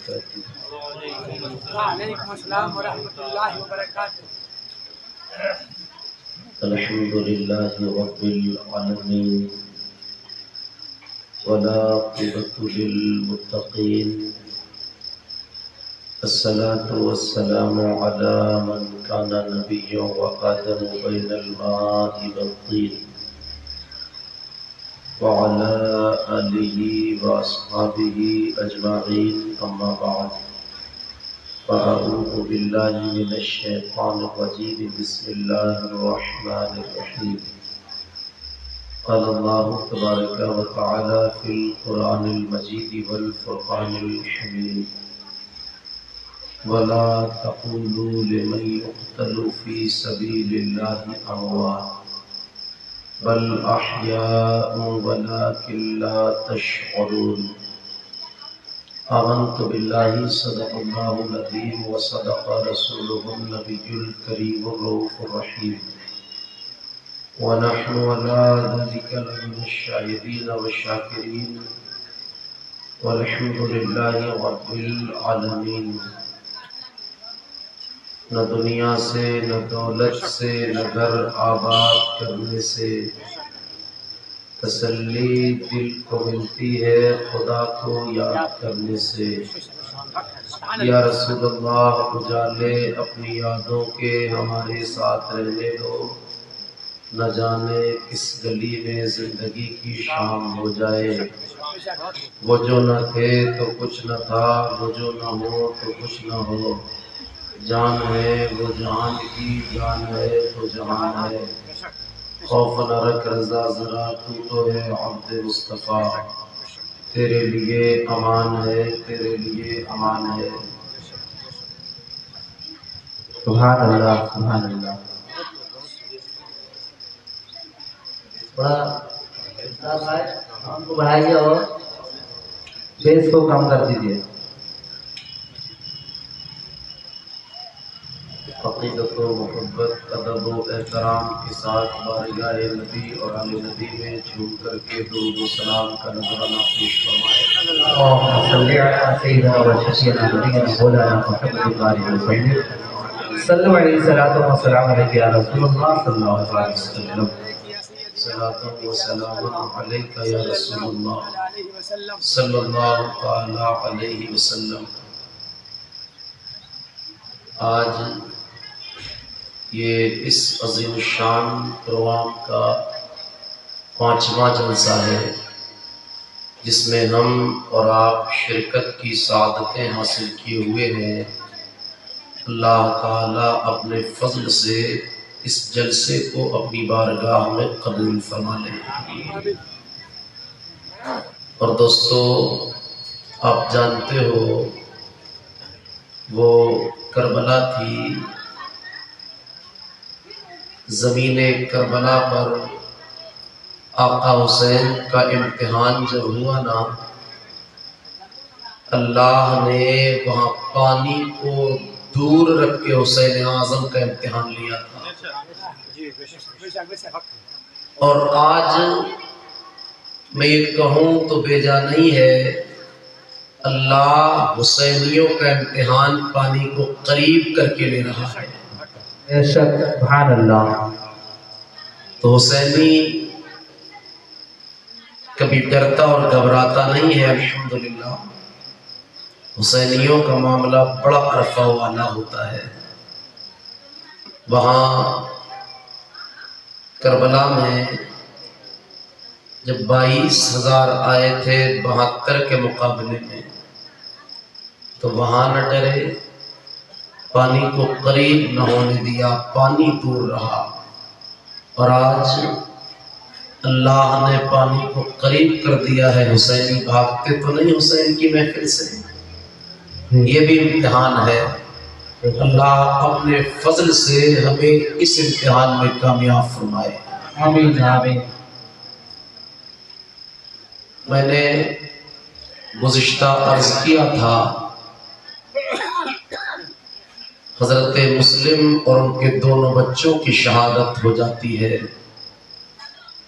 وبرکاتہ۔ وعلیکم السلام ورحمۃ اللہ وبرکاتہ۔ الحمد للہ رب العالمین والعاقبۃ للمتقین، الصلاة والسلام على من كان نبيا وآدم بين الماء والطين، وعلى آله وأصحابه أجمعين، أما بعد، فأعوذ بالله من الشيطان الرجيم، بسم الله الرحمن الرحيم۔ قال الله تبارك وتعالى في القرآن المجيد والفرقان الحميد: ولا تقولوا لمن يقتل في سبيل الله أموات بل أحياء ولكن لا تشعرون۔ آمنت بالله صدق الله العظيم وصدق رسوله النبي الكريم الرؤوف الرحيم، ونحن على ذلك لمن الشاهدين والشاكرين، والحمد لله رب العالمين۔ نہ دنیا سے، نہ دولت سے، نہ گھر آباد کرنے سے تسلی دل کو ملتی ہے، خدا کو یاد کرنے سے۔ یا رسول اللہ، اجالے اپنی یادوں کے ہمارے ساتھ رہنے دو، نہ جانے کس گلی میں زندگی کی شام ہو جائے۔ وہ جو نہ تھے تو کچھ نہ تھا، وہ جو نہ ہو تو کچھ نہ ہو، جان ہے وہ جہان کی، جان ہے تو جہان ہے۔ خوف نہ رکھ رضا ذرا، تو تو ہے عبد مصطفیٰ، تیرے لیے امان ہے، تیرے لیے امان ہے۔ سبحان اللہ، سبحان اللہ۔ تھوڑا ہم کو بڑھائیے اور بیس کو کم کر دیجیے۔ عقیدت و محبت، ادب و احترام کے ساتھ بارگاہ نبی اور آل نبی میں جھوم کر کے درود و سلام کا نذرانہ پیش فرمائے۔ اللهم صل على سيدنا وشفيعنا ونبينا مولانا محمد وسلم۔ صلوا علیہ الصلوۃ والسلام علیک یا رسول اللہ صلی اللہ علیہ وسلم۔ صلاۃ و سلام علیک یا رسول اللہ صلی اللہ تعالی علیہ وسلم۔ آج یہ اس عظیم الشان پروگرام کا 5واں جلسہ ہے، جس میں ہم اور آپ شرکت کی سعادتیں حاصل کیے ہوئے ہیں۔ اللہ تعالیٰ اپنے فضل سے اس جلسے کو اپنی بارگاہ میں قبول فرما لے۔ اور دوستو، آپ جانتے ہو وہ کربلا تھی، زمین کربلا پر آقا حسین کا امتحان جب ہوا نا، اللہ نے وہاں پانی کو دور رکھ کے حسین اعظم کا امتحان لیا تھا۔ اور آج میں یہ کہوں تو بے جا نہیں ہے، اللہ حسینیوں کا امتحان پانی کو قریب کر کے لے رہا ہے۔ بے شک، سبحان اللہ۔ تو حسینی کبھی ڈرتا اور گھبراتا نہیں ہے، الحمدللہ۔ حسینیوں کا معاملہ بڑا عرفہ والا ہوتا ہے۔ وہاں کربلا میں جب 22,000 آئے تھے 72 کے مقابلے میں، تو وہاں نہ ڈرے، پانی کو قریب نہ ہونے دیا، پانی دور رہا۔ اور آج اللہ نے پانی کو قریب کر دیا ہے، حسینی بھاگتے تو نہیں حسین کی محفل سے۔ یہ بھی امتحان ہے، اللہ اپنے فضل سے ہمیں اس امتحان میں کامیاب فرمائے۔ آمین آمین۔ میں نے گزشتہ عرض کیا تھا، حضرت مسلم اور ان کے دونوں بچوں کی شہادت ہو جاتی ہے،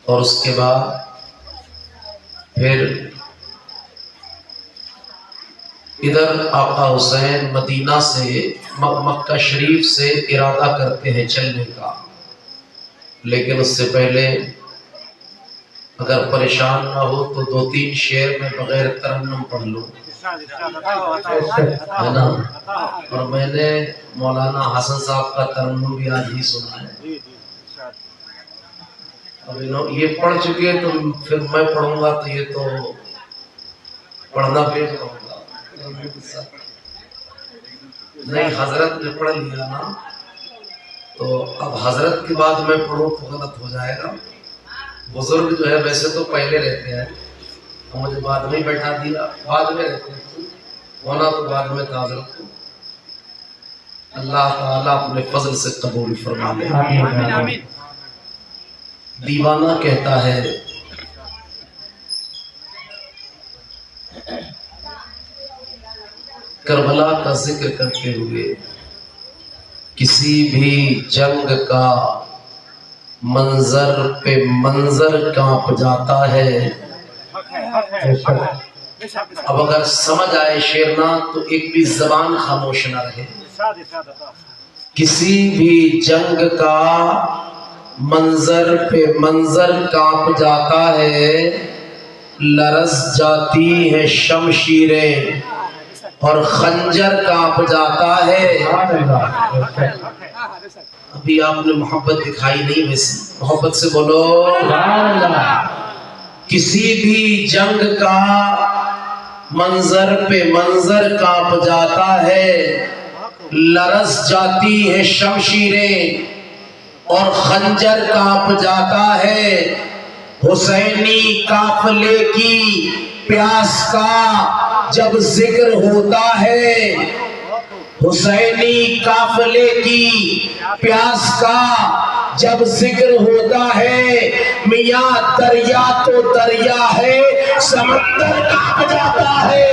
اور اس کے بعد پھر ادھر آقا حسین مدینہ سے مکہ شریف سے ارادہ کرتے ہیں چلنے کا، لیکن اس سے پہلے اگر پریشان نہ ہو تو 2-3 شعر میں بغیر ترنم پڑھ لوں، ہے نا؟ اور میں نے مولانا حسن صاحب کا ترنم بھی آج ہی سنا ہے، اب یہ پڑھ چکے تو پھر میں پڑھوں گا تو یہ تو پڑھنا پھر پڑھوں گا نہیں، حضرت نے پڑھ لیا نا تو اب حضرت کی بات میں پڑھوں تو غلط ہو جائے گا۔ بزرگ جو ہے ویسے تو پہلے رہتے ہیں، مجھے بعد میں بیٹھا دیا، بعد میں رہتے ہیں، ہونا تو بعد میں تھا حضرت کو۔ اللہ تعالیٰ اپنے فضل سے قبول فرما لے۔ آمین آمین۔ دیوانہ کہتا ہے کربلا کا ذکر کرتے ہوئے، کسی بھی جنگ کا منظر پہ منظر کانپ جاتا ہے۔ اب اگر سمجھ آئے شیرنا تو ایک بھی زبان خاموش نہ رہے۔ کسی بھی جنگ کا منظر پہ منظر کانپ جاتا ہے، لرز جاتی ہے شمشیریں اور خنجر کانپ جاتا ہے۔ ابھی آپ نے محبت دکھائی نہیں، ویسے محبت سے بولو۔ کسی بھی جنگ کا منظر پہ منظر کانپ جاتا ہے، لرز جاتی ہے شمشیریں اور خنجر کانپ جاتا ہے۔ حسینی قافلے کی پیاس کا جب ذکر ہوتا ہے، حسینی قافلے کی پیاس کا جب ذکر ہوتا ہے، میاں دریا تو دریا ہے، سمندر کانپ جاتا ہے۔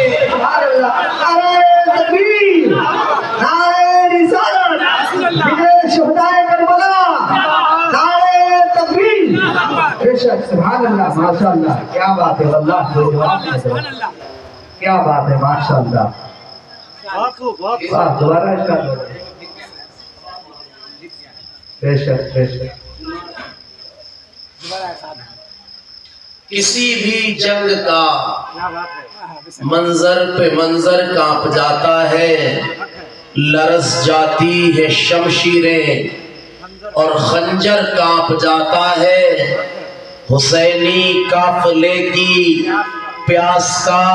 سبحان اللہ، ماشاء اللہ، کیا بات ہے، اللہ کیا بات ہے، ماشاء اللہ۔ دوبارہ اس کا بے شک بے شک۔ کسی بھی جنگ کا منظر پہ منظر کانپ جاتا ہے، لرز جاتی ہے شمشیریں اور خنجر کانپ جاتا ہے۔ حسینی قافلے کی پیاس کا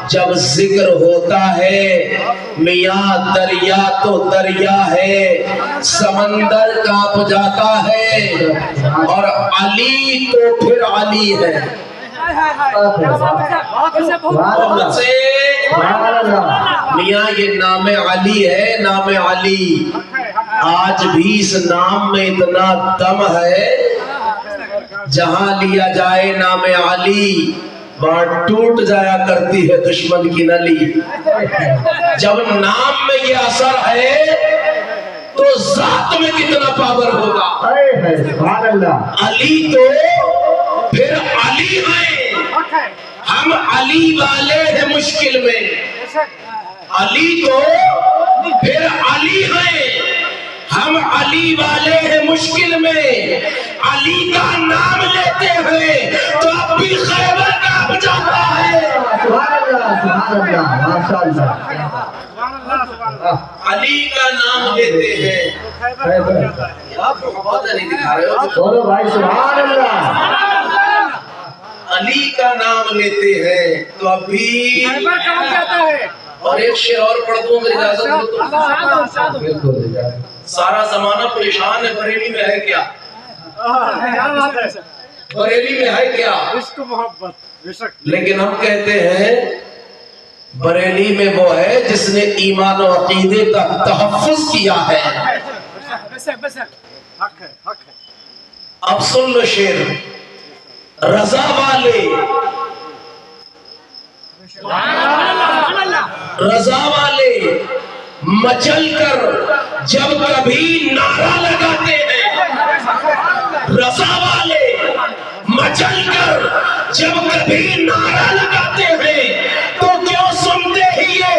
جب ذکر ہوتا ہے، میاں دریا تو دریا ہے، سمندر کانپ جاتا ہے، اور علی تو پھر علی ہے۔ میاں یہ نام علی ہے، نام علی، آج بھی اس نام میں اتنا دم ہے، جہاں لیا جائے نام علی وہاں ٹوٹ جایا کرتی ہے دشمن کی نلی۔ جب نام میں یہ اثر ہے تو ذات میں کتنا پاور ہوگا۔ علی تو پھر علی ہیں، ہم علی والے ہیں مشکل میں، علی تو پھر علی ہیں، ہم علی والے ہیں مشکل میں، علی کا نام لیتے ہیں تو اب بھی خیبر کانپ جاتا ہے۔ علی کا نام لیتے ہیں، آپ بہت نہیں دکھا رہے ہو، بولو بھائی سبحان اللہ۔ علی کا نام لیتے ہیں تو اب بھی اور ایک شعر اور پڑھ دوں اگر اجازت ہو تو۔ سارا زمانہ پریشان ہے، بریلی میں ہے کیا؟ بریلی میں ہے کیا؟ عشق محبت لیکن ہم کہتے ہیں بریلی میں وہ ہے جس نے ایمان و عقیدے کا تحفظ کیا ہے۔ اب سن لو شعر، رضا والے رضا والے مچل کر جب کبھی نعرہ لگاتے ہیں، رضا والے مچل کر جب کبھی نعرہ لگاتے ہیں تو کیوں سنتے ہی یہ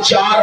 4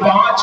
5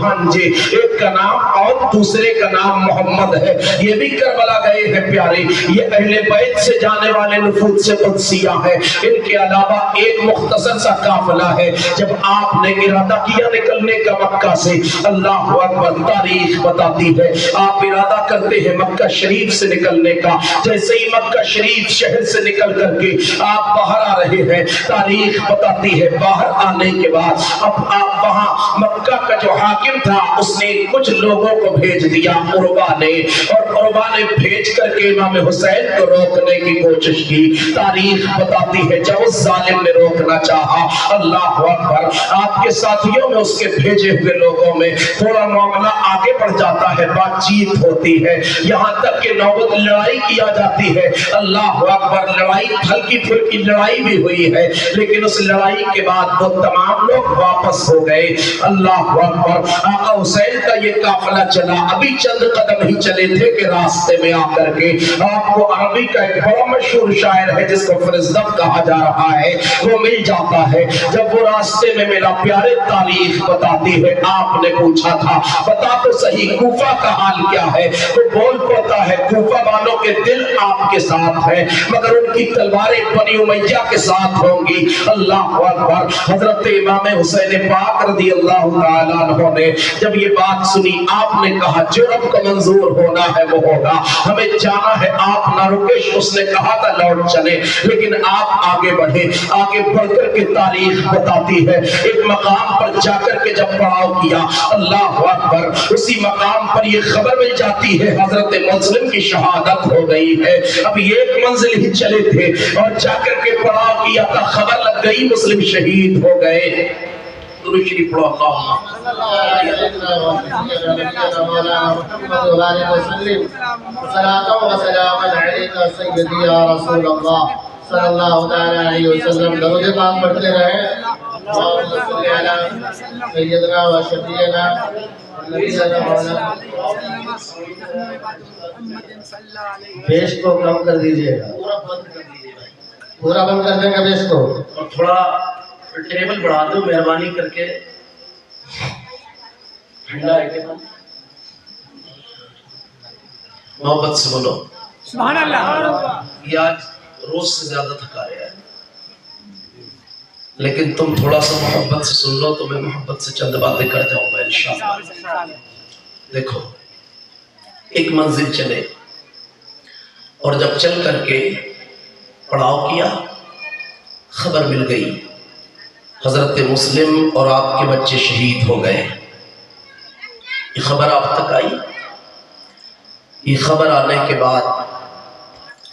بھانجے، ایک کا نام اور دوسرے کا نام محمد ہے، یہ بھی کربلا گئے ہیں پیارے۔ یہ اہل بیت سے جانے والے نفوذ سے قدسیہ ہے۔ ان کے علاوہ ایک مختصر سا قافلہ ہے۔ جب آپ نے ارادہ کیا نکلنے کا مکہ سے، اللہ اکبر، تاریخ بتاتی ہے آپ ارادہ کرتے ہیں مکہ شریف سے نکلنے کا، جیسے ہی مکہ شریف شہر سے نکل کر کے آپ باہر آ رہے ہیں، تاریخ بتاتی ہے باہر آنے کے بعد اب آپ وہاں مکہ کا جو حاکم تھا اس نے کچھ لوگوں کو بھیج دیا، عربا نے، اور عربا نے بھیج کر کے امام حسین کو روکنے کی کوشش کی۔ تاریخ بتاتی ہے جب اس ظالم نے روکنا چاہا، اللہ اکبر، آپ کے ساتھیوں میں اس کے بھیجے ہوئے لوگوں میں تھوڑا معاملہ آگے بڑھ جاتا ہے، بات چیت ہوتی ہے، یہاں تک کہ نوبت لڑائی کیا جاتی ہے۔ اللہ اکبر، لڑائی ہلکی پھلکی لڑائی بھی ہوئی ہے، لیکن اس لڑائی کے بعد وہ تمام لوگ واپس ہو گئے۔ اللہ اکبر، آقا حسین کا یہ قافلہ چلا، ابھی چند قدم ہی چلے تھے کہ راستے میں آ کر کے آپ کو عربی کا ایک بڑا مشہور شاعر ہے جس کو فرزدق کہا جا رہا ہے، وہ مل جاتا ہے۔ جب وہ راستے میں ملا، پیارے تاریخ بتاتی ہے آپ نے پوچھا تھا بتا تو صحیح کوفہ کا حال کیا ہے، وہ بول پڑتا ہے کوفہ والوں کے دل آپ کے ساتھ ہیں مگر ان کی تلواریں بنی امیہ کے ساتھ ہوں گی۔ اللہ اکبر، حضرت امام حسین پاک رضی اللہ تعالیٰ عنہ نے جب یہ بات سنی، آپ نے کہا جو رب کا منظور ہونا ہے وہ ہوگا، ہمیں جانا ہے، آپ نہ رکے۔ اس نے کہا تھا لوٹ چلے، لیکن آپ آگے بڑھے۔ آگے بڑھ کر کے تاریخ بتاتی ہے ایک مقام پر جا کر کے جب پڑاؤ کیا، اللہ اکبر، اسی مقام پر یہ خبر مل جاتی ہے حضرت مسلم کی شہادت ہو گئی ہے۔ اب ایک منزل ہی چلے تھے اور جا کر کے پڑاؤ کیا تھا، خبر لگ گئی مسلم شہید ہو گئے۔ درود شریف پڑھو، صلی اللہ تعالیٰ علیہ وسلم، درود پاک پڑھتے رہے۔ اللہم صلی علی سیدنا و شفیعنا نبینا مولانا۔ بیش کو کم کر دیجئے گا، پورا بند کر دیں گے بیش کو، اور تھوڑا ٹیبل بڑھا دو مہربانی کر کے، ٹھنڈا ہے کہ محبت سے بولو سبحان اللہ۔ یہ آج روز سے زیادہ تھکا رہا ہے، لیکن تم تھوڑا سا محبت سے سن لو تو میں محبت سے چند باتیں کر جاؤں گا انشاءاللہ۔ دیکھو، ایک منزل چلے اور جب چل کر کے پڑاؤ کیا، خبر مل گئی حضرت مسلم اور آپ کے بچے شہید ہو گئے۔ یہ خبر آپ تک آئی۔ یہ خبر آنے کے بعد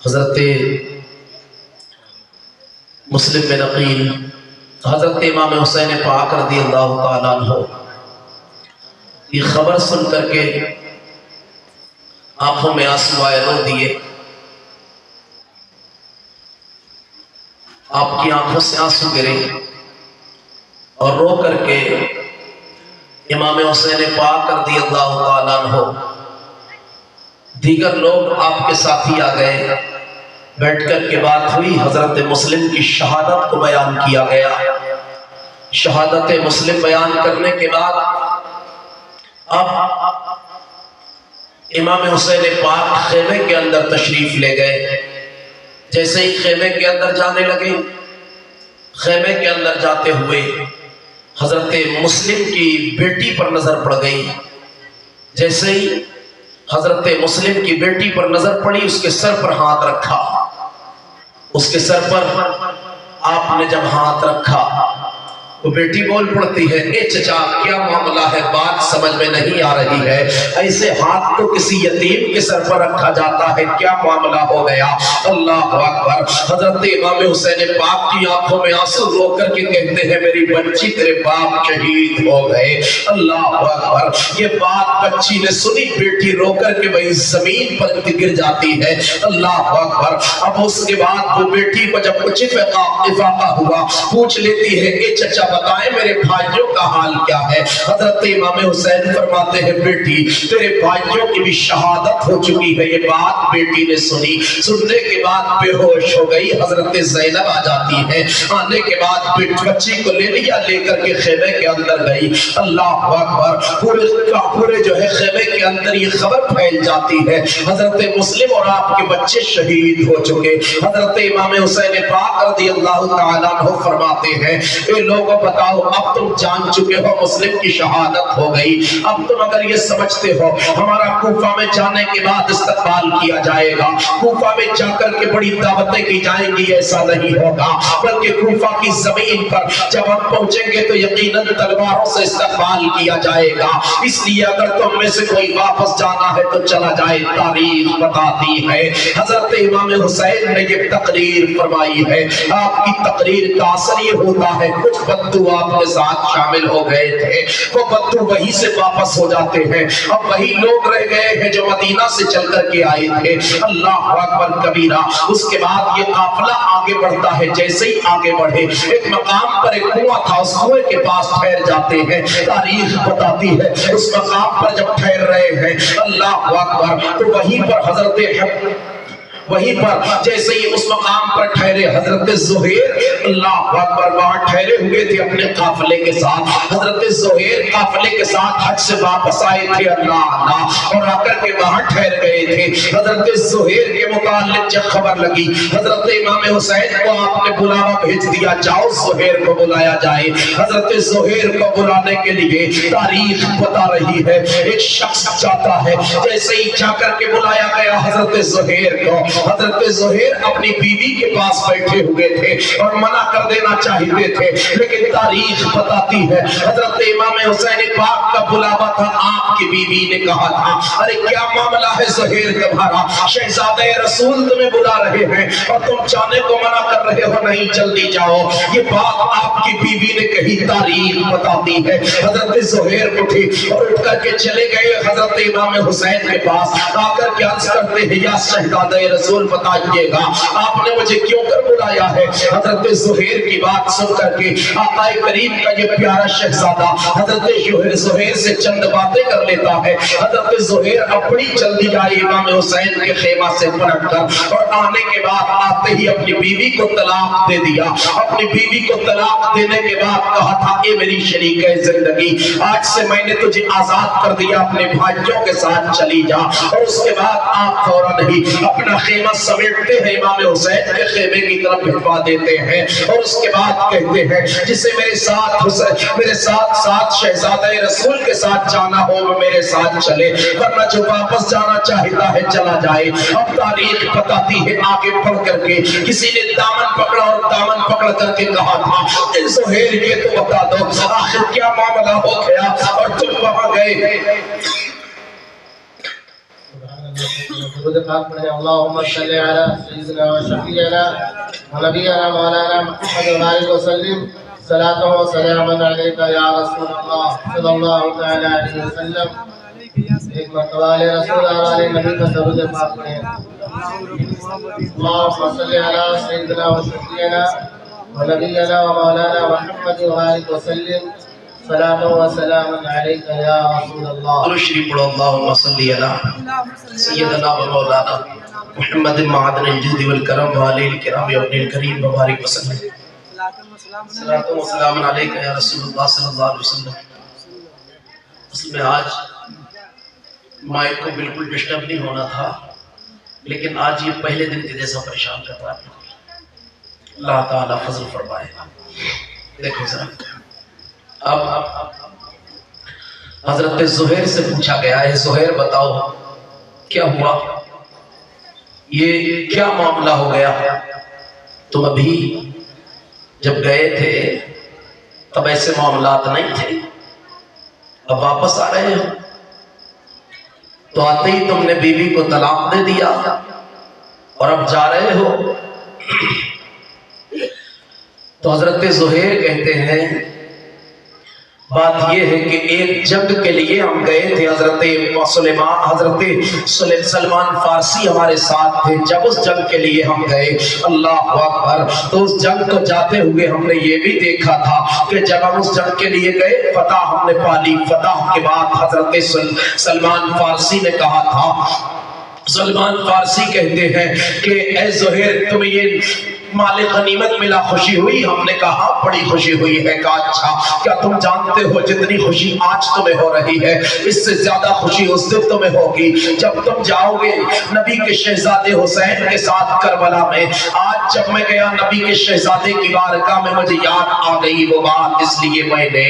حضرت مسلم میں نقیل حضرت امام حسین پاک رضی اللہ تعالیٰ عنہ یہ خبر سن کر کے آنکھوں میں آنسو آئے، رو دیے۔ آپ کی آنکھوں سے آنسو گرے اور رو کر کے امام حسین پاک رضی اللہ تعالیٰ عنہ، دیگر لوگ آپ کے ساتھی آ گئے، بیٹھ کر کے بات ہوئی، حضرت مسلم کی شہادت کو بیان کیا گیا۔ شہادت مسلم بیان کرنے کے بعد اب امام حسین پاک خیمے کے اندر تشریف لے گئے۔ جیسے ہی خیمے کے اندر جانے لگے، خیمے کے اندر جاتے ہوئے حضرت مسلم کی بیٹی پر نظر پڑ گئی۔ جیسے ہی حضرت مسلم کی بیٹی پر نظر پڑی، اس کے سر پر ہاتھ رکھا۔ اس کے سر پر آپ نے جب ہاتھ رکھا، وہ بیٹی بول پڑتی ہے، اے چچا کیا معاملہ ہے، بات سمجھ میں نہیں آ رہی ہے، ایسے ہاتھ تو کسی یتیم کے سر پر رکھا جاتا ہے، کیا معاملہ ہو گیا؟ اللہ اکبر، حضرت امام حسین پاک کی آنکھوں میں آنسو، رو کر کے کہتے ہیں میری بچی تیرے باپ شہید ہو گئے۔ اللہ اکبر، یہ بات بچی نے سنی، بیٹی رو کر کے وہی زمین پر گر جاتی ہے۔ اللہ اکبر، اب اس کے بعد وہ بیٹی کو جب کچھ افاقہ ہوا، پوچھ لیتی ہے، اے چچا بتائیں میرے بھائیوں کا حال کیا ہے؟ حضرت امام حسین فرماتے ہیں بیٹی تیرے بھائیوں کی بھی شہادت ہو چکی ہے۔ یہ بات بیٹی نے سنی، سننے کے بعد بے ہوش ہو گئی۔ حضرت زینب آ جاتی ہے، آنے کے بعد بچی کو لے لیا، لے کر کے خیمے کے اندر گئی۔ اللہ اکبر، پورے جو ہے خیمے کے اندر یہ خبر پھیل جاتی ہے حضرت مسلم اور آپ کے بچے شہید ہو چکے۔ حضرت امام حسین پاک رضی اللہ تعالیٰ عنہ فرماتے ہیں اے لوگوں بتاؤ اب تم جان چکے ہو مسلم کی شہادت ہو گئی، اب تم اگر یہ سمجھتے ہو ہمارا کوفہ میں جانے کے بعد استقبال کیا جائے گا، کوفہ میں جا کر کے بڑی دعوتیں کی جائیں گی، ایسا نہیں ہوگا، بلکہ کوفہ کی زمین پر جب ہم پہنچیں گے تو یقیناً تلواروں سے استقبال کیا جائے گا۔ اس لیے اگر تم میں سے کوئی واپس جانا ہے تو چلا جائے۔ تاریخ بتاتی ہے حضرت امام حسین نے یہ تقریر فرمائی ہے۔ آپ کی تقریر کا اثر یہ ہوتا ہے کچھ بدو آپ کے ساتھ شامل ہو گئے تھے، وہ بدو وہی سے واپس ہو جاتے ہیں، اب وہی لوگ رہ گئے ہیں جو مدینہ سے چل کر کے آئے تھے۔ اللہ اکبر کبیرہ۔ اس کے بعد یہ قافلہ آگے بڑھتا ہے، جیسے ہی آگے بڑھے ایک مقام پر ایک کنواں تھا، اس کنویں کے پاس ٹھہر جاتے ہیں۔ تاریخ بتاتی ہے اس مقام پر جب ٹھہر رہے ہیں اللہ اکبر تو وہیں پر جیسے ہی اس مقام پر ٹھہرے حضرت زہیر اللہ اکبر وہاں ٹھہرے ہوئے تھے اپنے قافلے کے ساتھ۔ حضرت زہیر قافلے کے ساتھ حج سے واپس آئے تھے اللہ اور آ کر کے وہاں ٹھہر گئے تھے۔ حضرت زہیر کے متعلق جب خبر لگی حضرت امام حسین کو آپ نے بلاوا بھیج دیا، جاؤ زہیر کو بلایا جائے۔ حضرت زہیر کو بلانے کے لیے تاریخ بتا رہی ہے ایک شخص جاتا ہے، جیسے ہی جا کر کے بلایا گیا حضرت زہیر کو، حضرت زہیر اپنی بیوی کے پاس بیٹھے ہوئے تھے اور منع کر دینا چاہتے تھے، لیکن تاریخ بتاتی ہے حضرت امام حسین پاک کا بلاوا تھا، آپ کی بیوی نے کہا تھا ارے کیا معاملہ ہے زہیر تمہارا، شہزادہ رسول تمہیں بلا رہے ہیں اور تم جانے کو منع کر رہے ہو، نہیں جلدی جاؤ۔ یہ بات آپ کی بیوی نے کہی، تاریخ بتاتی ہے حضرت زہیر اٹھے اور اٹھ کر کے چلے گئے حضرت امام حسین کے پاس، آ کر کے عرض کرتے ہیں یا شہزادہ رسول بتائیے گا آپ نے مجھے کیوں کر بلایا ہے۔ حضرت زہیر کی بات سن کر کے آقا کریم کا یہ پیارا شہزادہ حضرت زہیر سے چند باتیں کر لیتا ہے۔ حضرت زہیر اپنی جلدی آئی امام حسین کے خیمہ سے پلٹ کر اور آنے کے بعد آتے ہی اپنی بیوی کو طلاق دے دیا۔ اپنی بیوی کو طلاق دینے کے بعد کہا تھا اے میری شریک زندگی آج سے میں نے تجھے آزاد کر دیا، اپنے بھائیوں کے ساتھ چلی جا۔ اور اس کے بعد آپ فوراً ہی اپنا خیمہ سمیٹتے ہیں، امام حسین کے خیمے کی طرف بھجوا دیتے ہیں اور اس کے بعد کہتے ہیں جسے میرے ساتھ شہزادہ رسول کے ساتھ جانا ہو وہ میرے ساتھ چلے، ورنہ جو واپس جانا چاہتا ہے چلا جائے۔ اب تاریخ بتاتی ہے آگے پڑھ کر کے کسی نے دامن پکڑا اور دامن پکڑ کر کے کہا تھا اے زہیر یہ تو بتا دو آخر کیا معاملہ ہو گیا اور تم وہاں گئے۔ اللهم صل على سيدنا وشفيعنا ونبينا مولانا محمد وآله وسلم صلاة وسلاما عليك يا رسول الله صلى الله تعالى عليه وسلم۔ ایک مرتبہ علیہ رسول اور علیہ نبی کا درود پاک پڑھیں۔ اللهم صل على سيدنا وشفيعنا ونبينا ومولانا محمد وآله وسلم صلاة وسلام عليك يا رسول الله۔ اور شریف پڑھو اللہم صلی علی سیدنا و مولانا محمد معدن الجود والکرم وعلی الکرام ابن الکریم مبارک وسلم۔ صلاۃ و سلام علیک یا رسول اللہ صلی اللہ علیہ وسلم۔ اصل میں آج مائک کو بالکل ڈسٹرب نہیں ہونا تھا، لیکن آج یہ پہلے دن کے جیسا پریشان کر رہا ہے۔ اللہ تعالیٰ فضل فرمائے۔ دیکھو ذرا اب حضرت زہیر سے پوچھا گیا ہے زہیر بتاؤ کیا ہوا، یہ کیا معاملہ ہو گیا، تم ابھی جب گئے تھے تب ایسے معاملات نہیں تھے، اب واپس آ رہے ہو، تو آتے ہی تم نے بیوی کو طلاق دے دیا اور اب جا رہے ہو۔ تو حضرت زہیر کہتے ہیں بات یہ ہے کہ ایک جنگ کے لیے ہم گئے تھے، حضرت سلمان فارسی ہمارے ساتھ تھے. جب اس جنگ کے لیے ہم گئے، اللہ اکبر، تو اس جنگ کو جاتے ہوئے ہم نے یہ بھی دیکھا تھا کہ جب ہم اس جنگ کے لیے گئے، فتح ہم نے پالی. فتح کے بعد حضرت سلمان فارسی نے کہا تھا، سلمان فارسی کہتے ہیں کہ اے زہیر تمہیں یہ مال غنیمت ملا، خوشی ہوئی؟ ہم نے کہا بڑی خوشی ہوئی ہے. کہا اچھا، کیا تم جانتے ہو جتنی خوشی آج تمہیں ہو رہی ہے اس سے زیادہ خوشی اس دن تمہیں ہوگی جب تم جاؤ گے نبی کے شہزادے حسین کے ساتھ کربلا میں. آج جب میں گیا نبی کے شہزادے کی بارگاہ میں، مجھے یاد آ گئی وہ بات، اس لیے میں نے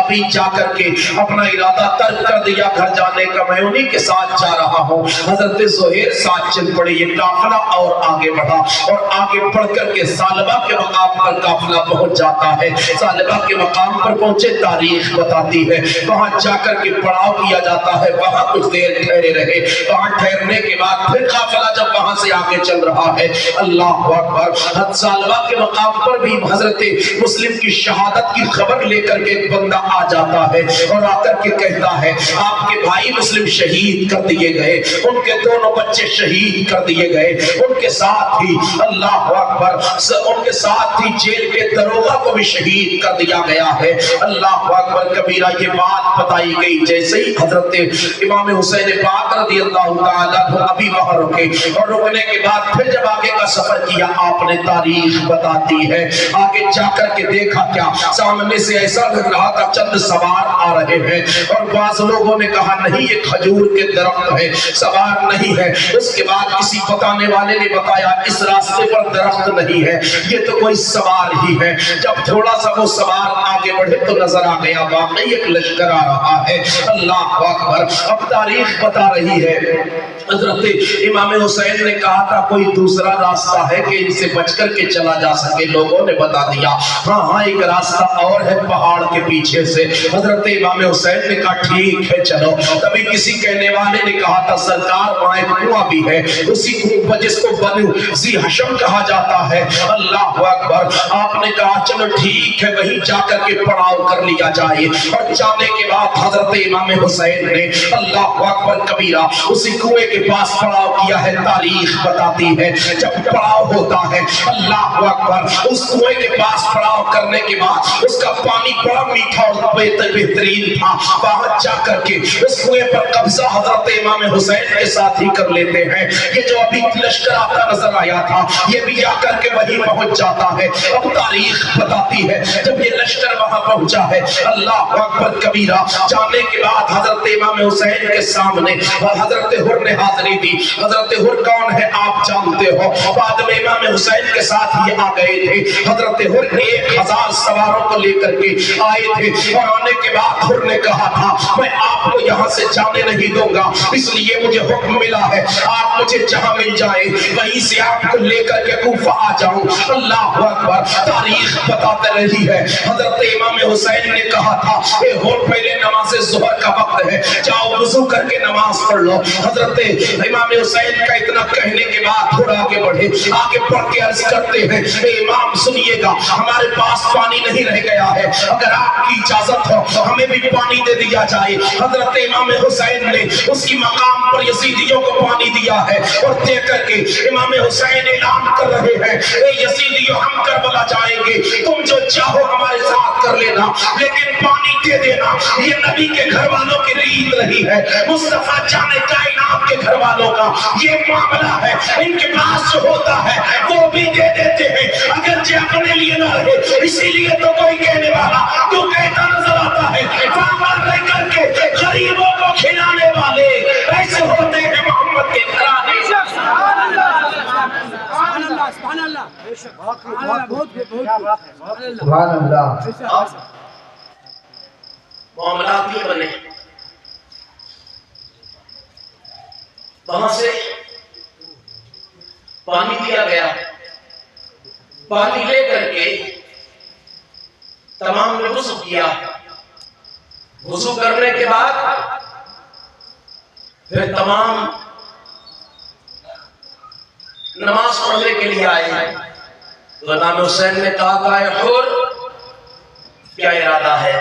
ابھی جا کر کے اپنا ارادہ ترک کر دیا گھر جانے کا. میں انہی کے ساتھ جا رہا ہوں. حضرت زہیر ساتھ چل پڑے. یہ قافلہ اور آگے بڑھا اور آگے بڑھ کر کے ثعلبہ کے مقام پر قافلہ پہنچ جاتا ہے. ثعلبہ کے مقام پر پہنچے، تاریخ بتاتی ہے وہاں جا کر کے پڑاؤ کیا جاتا ہے. وہاں کچھ دیر ٹھہرے رہے. وہاں ٹھہرنے کے بعد پھر قافلہ جب وہاں سے آگے چل رہا ہے، اللہ اکبر، ثعلبہ کے مقام پر بھی حضرت مسلم کی شہادت کی خبر لے کر کے ایک بندہ آ جاتا ہے اور آ کر کے کہتا ہے آپ کے بھائی مسلم شہید کر دیے گئے، ان کے دونوں بچے شہید کر دیے گئے، ان کے ساتھ ہی اللہ اکبر ان کے ساتھ ہی جیل کے دروغہ کو بھی شہید کر دیا گیا ہے. اللہ اکبر کبیرہ. یہ بات بتائی گئی. جیسے ہی حضرت امام حسین پاک رضی اللہ تعالیٰ عنہ ابھی وہاں رکے اور رکنے کے بعد پھر جب آگے کا سفر کیا، آپ نے تاریخ بتاتی ہے آگے جا کر کے دیکھا کیا، سامنے سے ایسا لگ رہا تھا چند سوار آ رہے ہیں اور بعض لوگوں نے کہا نہیں یہ کھجور کے درخت ہے، سوار نہیں ہے. اس کے بعد کسی بتانے والے نے بتایا اس راستے پر درخت نہیں ہے، یہ تو کوئی سوار ہی ہے. جب تھوڑا سا وہ سوار آگے بڑھے تو نظر آ گیا واقعی ایک لشکر آ رہا ہے. اللہ اکبر. اب تاریخ بتا رہی ہے حضرت امام حسین نے کہا تھا کوئی دوسرا راستہ ہے کہ ان سے بچ کر کے چلا جا سکے. لوگوں نے بتا دیا ہاں ایک راستہ اور ہے پہاڑ کے پیچھے سے. حضرت امام حسین نے کہا ٹھیک ہے چلو. تبھی کسی کہنے والے نے کہا تھا سرکار وہاں ایک کنواں بھی ہے، اسی کنواں جس کو بنو ذی حشم کہا جاتا ہے. اللہ اکبر. آپ نے کہا چلو ٹھیک ہے وہیں جا کر کے پڑاؤ کر لیا جائے. اور جانے کے بعد حضرت امام حسین نے اللہ اکبر کبیرہ اسی کنویں کے پاس پڑاؤ کیا ہے. تاریخ بتاتی ہے جب پڑاؤ ہوتا ہے اللہ اکبر اس کنویں کے پاس پڑاؤ کرنے کے بعد اس کا پانی بڑا میٹھا اور بہترین تھا. وہاں جا کر کے اس کنویں پر قبضہ حضرت امام حسین کے ساتھ ہی کر لیتے ہیں. یہ جو ابھی لشکر آتا نظر آیا تھا یہ بھی جا کر کے وہیں پہنچ جاتا ہے. اب تاریخ بتاتی ہے جب یہ لشکر وہاں پہنچا ہے اللہ اکبر کبیرہ، جانے کے بعد حضرت امام حسین کے سامنے حضرت حر نے حاضری دی. حضرت حر کون ہے آپ جانتے ہو، بعد میں امام حسین کے ساتھ یہ آ گئے تھے. حضرت حر 1000 سواروں کو لے کر کے آئے تھے اور آنے کے بعد حر نے کہا تھا میں آپ کو یہاں سے جانے نہیں دوں گا، اس لیے مجھے حکم ملا ہے آپ مجھے جہاں مل جائے وہیں سے آپ کو لے کر کے کوفہ آ جاؤں. اللہ اکبر. تاریخ بتاتے رہی ہے حضرت امام حسین نے کہا تھا اے حر پہلے نماز ظہر کا وقت ہے، جاؤ وضو کر کے نماز پڑھ لو. حضرت امام حسین کا اتنا کہنے کے بعد حر آگے بڑھے، آگے بڑھ کے عرض کرتے ہیں اے امام سنیے گا ہمارے پاس پانی نہیں رہ گیا ہے، اگر آپ کی اجازت ہو ہمیں بھی پانی دے دیا جائے. حضرت امام حسین نے اس کی مقام پر یزیدیوں کو پانی دیا ہے اور دے کر کے امام حسین اعلان کر رہے ہیں اے یزیدیوں ہم کربلا جائیں گے، تم جو چاہو ہمارے ساتھ کر لینا لیکن پانی دے دینا. یہ نبی کے گھر والوں کی ریت رہی ہے، مصطفیٰ جانے کائنات کے گھر والوں کا یہ معاملہ ہے. ان کے پاس جو ہوتا ہے وہ بھی دے دیتے ہیں اگرچہ اپنے لیے نہ رہے. اسی لیے تو کوئی کہنے والا تو کہتا نظر آتا ہے فاقہ رہ کر کے غریبوں کو کھلانے والے ایسے ہوتے ہیں محمد کے گھرانے. سبحان اللہ. معاملات یہ بنے وہاں سے پانی دیا گیا. پانی لے کر کے تمام نے وضو کیا. وضو کرنے کے بعد پھر تمام نماز پڑھنے کے لیے آئے. تو امام حسین نے کہا کہ اے حر کیا ارادہ ہے؟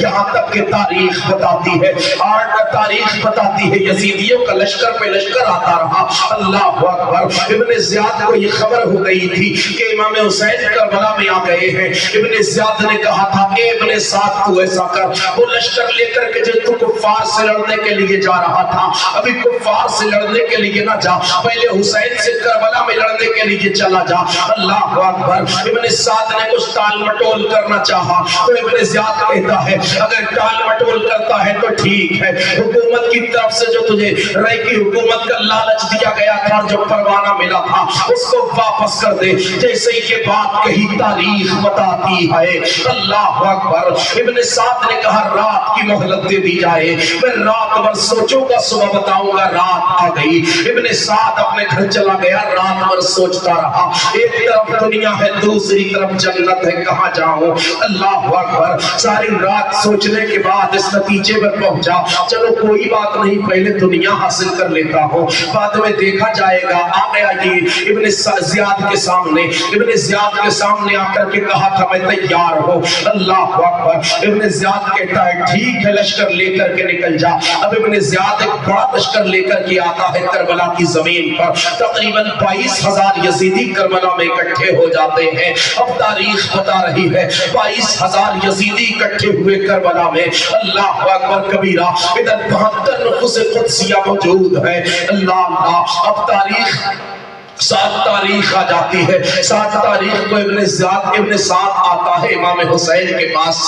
یہاں تک کہ تاریخ بتاتی ہے، تاریخ بتاتی ہے یزیدیوں کا لشکر پہ لشکر آتا رہا۔ اللہ اکبر۔ ابن زیاد کو یہ خبر ہو گئی تھی کہ امام حسین کربلا میں آ گئے ہیں۔ ابن زیاد نے کہا تھا اے ابن سعد تو ایسا کر، وہ لشکر لے کر کے جو تو کفار سے لڑنے کے لیے جا رہا تھا، ابھی کفار سے لڑنے کے لیے نہ جا، پہلے حسین سے کربلا میں لڑنے کے لیے چلا جا۔ اللہ اکبر۔ ابن سعد نے کچھ ٹال مٹول کرنا چاہا تو ابن زیاد کہتا ہے اگر ٹال مٹول کرتا ہے تو ٹھیک ہے، حکومت کی طرف سے جو تجھے رائے کی حکومت کا لالچ دیا گیا تھا، جو پروانہ ملا تھا، اس کو واپس کر دے۔ جیسے ہی یہ بات کہی تاریخ بتاتی ہے۔ اللہ اکبر۔ ابن سعد نے کہا رات کی مہلت دے دی جائے، میں رات بھر سوچوں گا، صبح بتاؤں گا۔ رات آ گئی، ابن سعد اپنے گھر چلا گیا، رات بھر سوچتا رہا، ایک طرف دنیا ہے دوسری طرف جنت ہے، کہاں جاؤں؟ اللہ اکبر۔ ساری رات سوچنے کے بعد اس نتیجے پر پہنچا چلو کوئی بات نہیں، پہلے دنیا حاصل کر لیتا ہوں، بعد میں دیکھا جائے گا۔ آ گیا یہ ابن زیاد کے سامنے، ابن زیاد کے سامنے آ کر کے کہا تھا میں تیار ہوں۔ اللہ اکبر۔ ابن زیاد کہتا ہے ٹھیک ہے، لشکر لے کر کے نکل جا۔ اب ابن زیاد ایک بڑا لشکر لے کر کے آتا ہے کربلا کی زمین پر، تقریباً 22,000 یزیدی کربلا میں اکٹھے ہو جاتے ہیں۔ اب تاریخ بتا رہی ہے 22,000 یزیدی اکٹھے ہوئے کربلا میں۔ اللہ اکبر کبیرہ۔ ادھر 72 نفوس قدسیہ موجود ہے۔ اللہ اب تاریخ 7 تاریخ آ جاتی ہے۔ 7 تاریخ کو ابن سعد آتا ہے امام حسین کے پاس،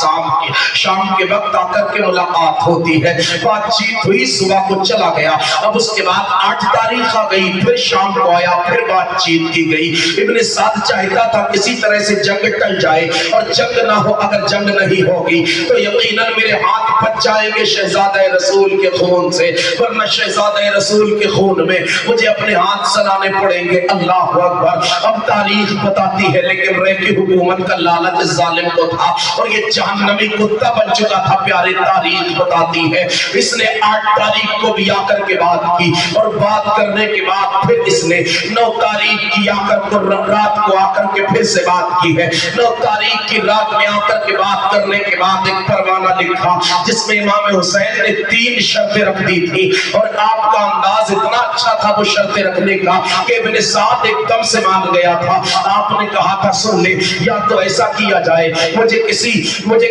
شام کے وقت آ کر کے ملاقات ہوتی ہے، بات چیت ہوئی، صبح کو چلا گیا۔ اب اس کے بعد 8 تاریخ آ گئی، پھر شام کو آیا، پھر بات چیت کی گئی۔ ابن سعد چاہتا تھا کسی طرح سے جنگ ٹل جائے، اور جنگ نہ ہو، اگر جنگ نہیں ہوگی تو یقیناً میرے ہاتھ بچ جائیں گے شہزادہ رسول کے خون سے، ورنہ شہزادہ رسول کے خون میں مجھے اپنے ہاتھ سلانے پڑیں گے۔ اللہ اکبر۔ اب تاریخ بتاتی ہے لیکن رے کی حکومت کا لالچ ظالم کو تھا، اور یہ جہنمی کتا بن چکا تھا۔ پیارے تاریخ بتاتی ہے اس نے 8 تاریخ کو بھی آ کر کے بات کی، اور بات کرنے کے بعد پھر اس نے 9 تاریخ کی آ کر کے رات کو آ کر کے پھر سے بات کی ہے۔ 9 تاریخ کی رات میں آ کر کے بات کرنے کے بعد ایک پروانہ لکھا جس میں امام حسین نے 3 شرطیں رکھ دی تھی، اور آپ کا انداز اتنا اچھا تھا وہ شرطیں رکھنے کا کہ ابن سعد ایک دم سے مان گیا تھا۔ آپ نے کہا تھا سن لے، یا تو ایسا کیا جائے مجھے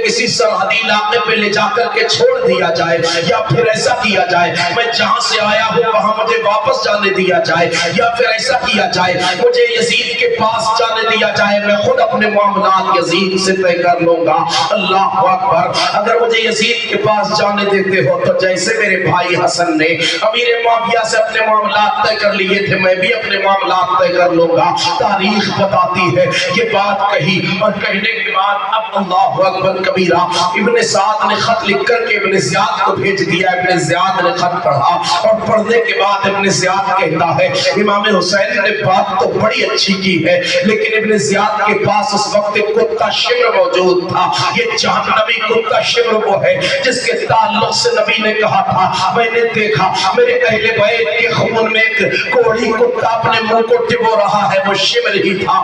کسی سرحدی علاقے پہ لے جا کر کے چھوڑ دیا جائے، یا پھر ایسا کیا جائے میں جہاں سے آیا ہوں وہاں مجھے واپس جانے دیا جائے، یا پھر ایسا کیا جائے مجھے یزید کے پاس جانے دیا جائے، میں خود اپنے معاملات یزید سے طے کر لوں گا۔ اللہ اکبر۔ اگر مجھے یزید کے پاس جانے دیتے ہو تو جیسے میرے بھائی حسن نے امیر معاویہ سے اپنے معاملات طے کر لیے تھے، میں بھی اپنے معاملات طے کر لوں گا۔ تاریخ بتاتی ہے یہ بات کہی، اور کہنے کے بعد اب اللہ اکبر کبیرہ ابن سعد نے خط لکھ کر کے ابن زیاد کو بھیج دیا۔ ابن زیاد نے خط پڑھا، اور پڑھنے کے بعد ابن زیاد کہتا ہے امام حسین نے بات تو بڑی اچھی کی ہے، لیکن ابن زیاد کے پاس اس وقت ایک کتا شمر موجود تھا۔ یہ جہنمی کتا شمر وہ ہے جس کے تعلق سے نبی نے کہا تھا میں نے دیکھا میرے اہل بیت کے خون میں ایک کوڑی کتا اپنے منہ کو ٹبو رہا ہے، وہ شمر ہی تھا۔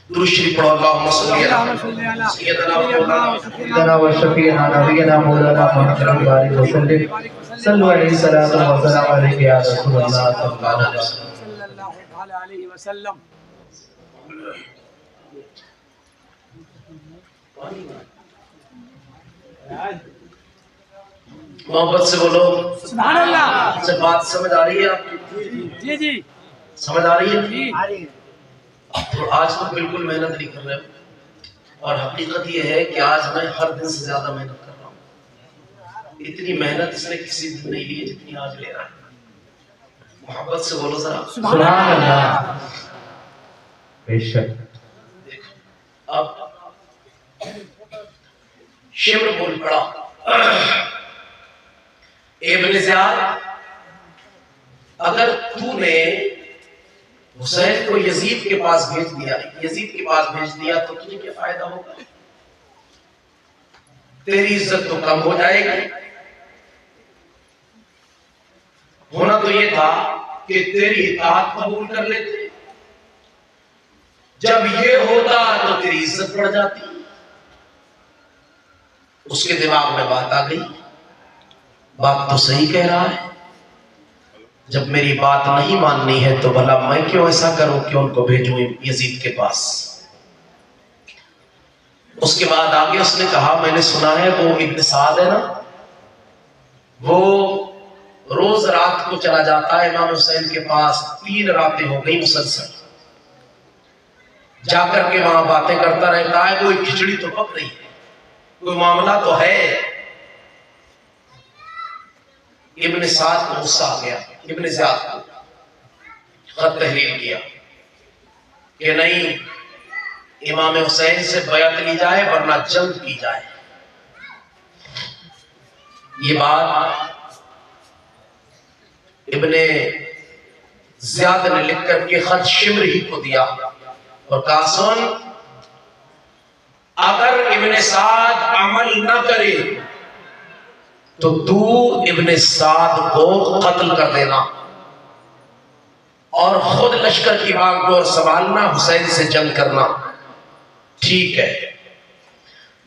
درود شریف پڑھو اللہم صلی علی سیدنا و شفیعنا نبینا مولانا محمد علیہ وسلم صلو علیہ الصلوۃ والسلام علیہ یا رسول اللہ صلی اللہ علیہ وسلم۔ محبت سے بولو سبحان اللہ۔ سے بات سمجھ آ رہی ہے آپ کی؟ جی جی سمجھ آ رہی ہے؟ جی۔ تو آج تو بالکل محنت نہیں کر رہے ہوں، اور حقیقت یہ ہے کہ آج میں ہر دن سے زیادہ محنت کر رہا ہوں۔ اتنی محنت اس نے کسی دن نہیں لی جتنی آج لے رہا ہے۔ محبت سے بولو ذرا سبحان اللہ۔ بے شک۔ دیکھو اب شمر بول پڑا ابن زیاد اگر تو نے حسین کو یزید کے پاس بھیج دیا تو تجھے کیا فائدہ ہوگا؟ تیری عزت تو کم ہو جائے گی۔ ہونا تو یہ تھا کہ تیری اطاعت قبول کر لیتے، جب یہ ہوتا تو تیری عزت بڑھ جاتی۔ اس کے دماغ میں بات آ گئی، بات تو صحیح کہہ رہا ہے، جب میری بات نہیں ماننی ہے تو بھلا میں کیوں ایسا کروں کہ ان کو بھیجوں یزید کے پاس۔ اس کے بعد آگے اس نے کہا میں نے سنا ہے وہ ابن سعد ہے نا، وہ روز رات کو چلا جاتا ہے امام حسین کے پاس، 3 راتیں ہو گئی مسلسل، جا کر کے وہاں باتیں کرتا رہتا ہے، کوئی کھچڑی تو پک رہی ہے، کوئی معاملہ تو ہے۔ ابن سعد کو غصہ آ گیا، ابن زیاد کو خط تحریر کیا کہ نہیں، امام حسین سے بیعت لی جائے ورنہ جنگ کی جائے۔ یہ بات ابن زیاد نے لکھ کر کے خط شمر ہی کو دیا اور کہا سن، اگر ابن سعد عمل نہ کرے تو ابن سعد کو قتل کر دینا اور خود لشکر کی باغ ڈور سنبھالنا، حسین سے جنگ کرنا۔ ٹھیک ہے،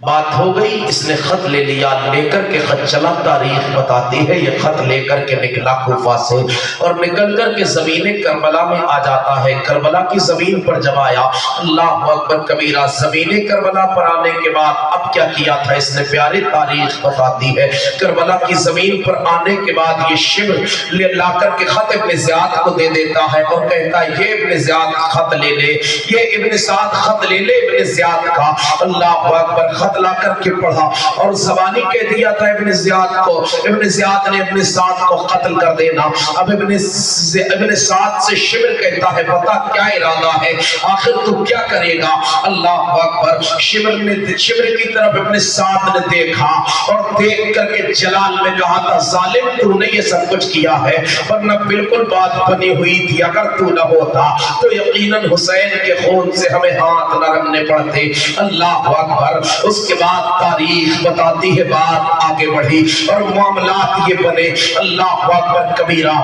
بات ہو گئی۔ اس نے خط لے لیا، لے کر کے خط چلا، تاریخ بتاتی ہے یہ خط لے کر کے نکلا کوفہ سے اور نکل کر کے زمین کربلا میں آ جاتا ہے۔ کربلا کی زمین پر جب آیا، اللہ اکبر کبیرہ، زمین کربلا پر آنے کے بعد اب کیا کیا تھا اس نے، پیاری تاریخ بتاتی ہے۔ کربلا کی زمین پر آنے کے بعد یہ شمر لا کر کے خط ابن زیاد کو دے دیتا ہے اور کہتا ہے یہ ابن زیاد خط لے لے، یہ ابن سعد خط لے لے ابن زیاد کا۔ اللہ اکبر، خط لا کر کے پڑھا اور زبانی کہہ دیا تھا ابن زیاد کو، ابن زیاد نے ابن سعد کو قتل کر دینا۔ اب ابن سعد سے شمر کہتا ہے بتا کیا ارادہ ہے، آخر تو کیا کرے گا۔ اللہ اکبر، شمر کی طرف ابن سعد نے دیکھا اور دیکھ کر کے جلال میں کہا تھا ظالم تو نے یہ سب کچھ کیا ہے، ورنہ بالکل بات بنی ہوئی تھی، اگر تو نہ ہوتا تو یقیناً حسین کے خون سے ہمیں ہاتھ نہ رکھنے پڑتے۔ اللہ اکبر، اس کے بعد تاریخ بتاتی ہے بات آگے بڑھی اور معاملات یہ بنے۔ اللہ اکبر کبیرہ،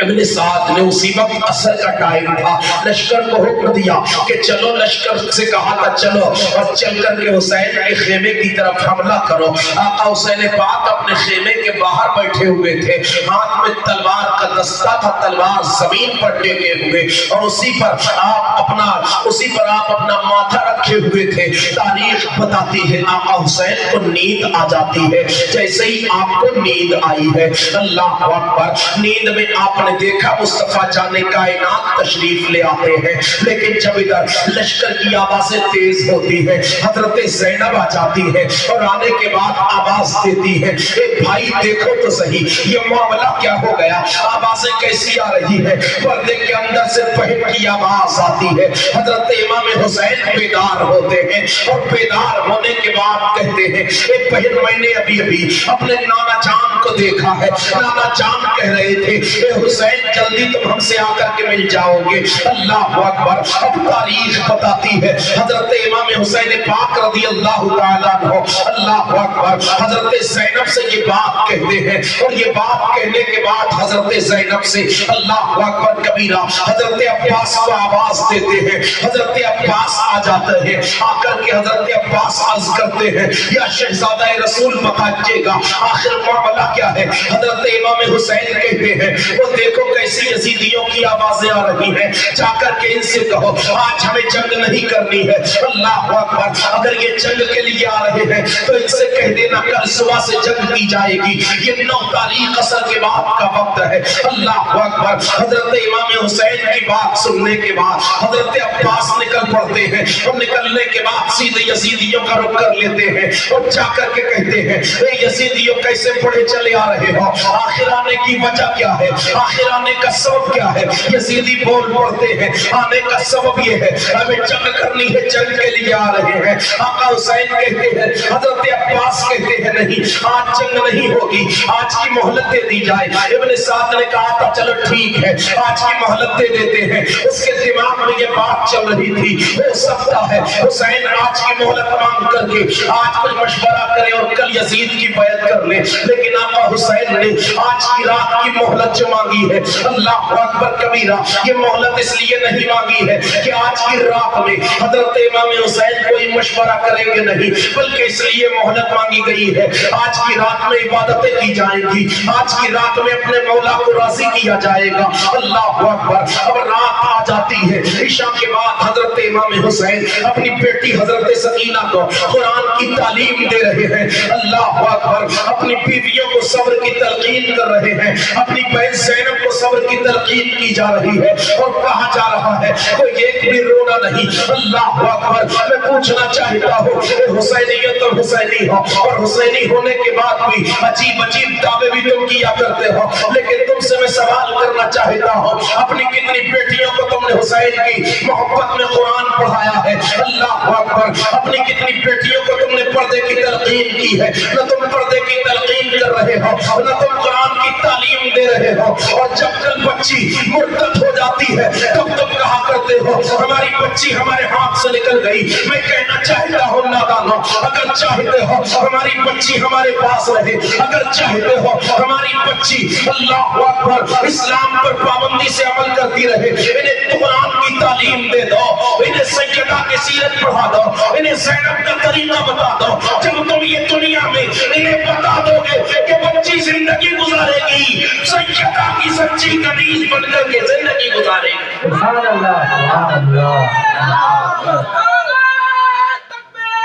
ابن سعد نے اسی وقت عصر کا ٹائم تھا، لشکر کو حکم دیا کہ چلو، لشکر سے کہا تھا چلو اور چل کر کے حسین کے خیمے کی طرف حملہ کرو۔ آقا حسین پاک اپنے خیمے کے باہر بیٹھے ہوئے تھے، ہاتھ میں تلوار کا دستہ تھا، تلوار زمین پر ٹیکے ہوئے اور اسی پر آپ اپنا ماتھا رکھے ہوئے تھے۔ تاریخ بتاتی ہے آقا حسین کو نیند آ جاتی ہے، جیسے ہی آپ کو نیند آئی ہے، اللہ اکبر، نیند میں آپ نے دیکھا مصطفیٰ جان کائنات تشریف لے آتے ہیں، لیکن جب ادھر لشکر کی آوازیں تیز ہوتی ہے، حضرت زینب آ جاتی ہے اور آنے کے بعد آواز دیتی ہے اے بھائی دیکھو تو صحیح یہ معاملہ کیا ہو گیا، آوازیں کیسی آ رہی ہے، پردے کے اندر سے بہن کی آواز آتی ہے۔ حضرت امام حسین بیدار ہوتے ہیں اور بیدار ہونے کے بعد کہتے ہیں اے بہن میں نے ابھی اپنے نانا جان کو دیکھا ہے، نانا جان کہہ رہے تھے اے حسین جلدی تم ہم سے آ کر کے مل جاؤ گے۔ اللہ اکبر، اب تاریخ بتاتی ہے حضرت امام حسین پاک رضی اللہ تعالیٰ عنہ، اللہ اکبر، حضرت زینب سے یہ بات کہتے ہیں اور یہ بات کہنے کے بعد حضرت زینب سے اللہ اکبر کبیرہ حضرت عباس کو آواز دیتے ہیں، حضرت عباس آ جاتے ہیں، آ کر کے حضرت عباس عرض کرتے ہیں یا شہزادہ رسول بتائیے گا آخر معاملہ کیا ہے۔ حضرت امام حسین کہتے ہیں وہ دیکھو کیسی یزیدیوں کی آوازیں آ رہی ہیں، جا کر کے ان سے کہو آج ہمیں جنگ نہیں کرنی ہے۔ اللہ اکبر، اگر یہ جنگ کے لیے آ رہے ہیں تو ان سے کہہ دینا کل صبح سے جنگ کی جائے گی، یہ 9 تاریخ عصر کے بعد کا وقت ہے۔ اللہ اکبر، حضرت امام حسین کی بات سننے کے بعد حضرت عباس نکل پڑتے ہیں اور نکلنے کے بعد سیدھے یزیدیوں کا رخ کر لیتے ہیں اور جا کر کے کہتے ہیں اے یزیدیوں کیسے پڑے چلے آ رہے ہو، آخر آنے کی وجہ کیا ہے، آخر آنے کا سبب کیا ہے۔ یزیدی بول پڑتے ہیں آنے کا سبب یہ ہے ہمیں جنگ کرنی ہے، جنگ کے لیے آ رہے ہیں۔ آقا حسین کہتے ہیں، حضرت عباس کہتے ہیں نہیں آج جنگ نہیں ہوگی، آج کی مہلت دے دی جائے۔ ابن سعد نے کہا تھا چلو ٹھیک ہے آج کی مہلت دے دیتے ہیں، اس کے دماغ میں یہ بات چل رہی تھی ہو سکتا ہے حسین آج کی مہلت مانگ کر کے آج کچھ مشورہ کرے اور کل یزید کی بیعت کر لے، لیکن آقا حسین نے آج کی رات کی مہلت جو مانگی مانگی ہے اللہ اکبر کبیرہ یہ مہلت اس لیے نہیں مانگی ہے کہ آج کی رات میں حضرت امام حسین کوئی مشورہ کریں گے نہیں بلکہ اس لیے مہلت مانگی گئی ہے آج کی رات میں عبادتیں کی جائیں گی آج کی رات میں اپنے مولا کو راضی کیا جائے گا اللہ اکبر اب رات آ جاتی ہے عشاء کے بعد حضرت امام حسین اپنی بیٹی حضرت سکینہ کو قرآن کی تعلیم دے رہے ہیں اللہ اکبر اپنی بیویوں کو صبر کی تلقین کر رہے ہیں اپنی بہن زینب کو صبر کی تلقین کی جا رہی ہے اور کہا جا رہا ہے کوئی ایک بھی رونا نہیں اللہ اکبر میں پوچھنا چاہتا ہوں حسینیت اور حسینی ہو اور حسینی ہونے کے بعد بھی عجیب عجیب دعوے بھی تم کیا کرتے ہو لیکن تم سے میں سوال کرنا چاہتا ہوں اپنی کتنی بیٹیوں کو تم نے حسین کی محبت میں قرآن پڑھایا ہے اللہ اکبر اپنی کتنی بیٹیوں کو تم نے پردے کی تلقین کی ہے نہ تم پردے کی تلقین کر رہے ہو نہ تم قرآن کی تعلیم دے رہے ہو اور جب کل بچی مرتد ہو جاتی ہے تب تم کہا کرتے ہو ہماری بچی ہمارے ہاتھ سے نکل گئی میں کہنا چاہتا ہوں نادانو اگر چاہتے ہو ہماری بچی ہمارے پاس رہے اگر چاہتے ہو ہماری بچی اللہ اکبر اسلام پر پابندی سے عمل کرتی رہے انہیں قرآن کی تعلیم دے دو انہیں سیدہ کی سیرت پڑھا دو انہیں زینب کا طریقہ بتا دو جب تم یہ دنیا میں انہیں بتا دو گے کہ بچی زندگی گزارے گی سیدہ کی سچی کنیز بن کر کے زندگی گزارے گی سبحان اللہ سبحان اللہ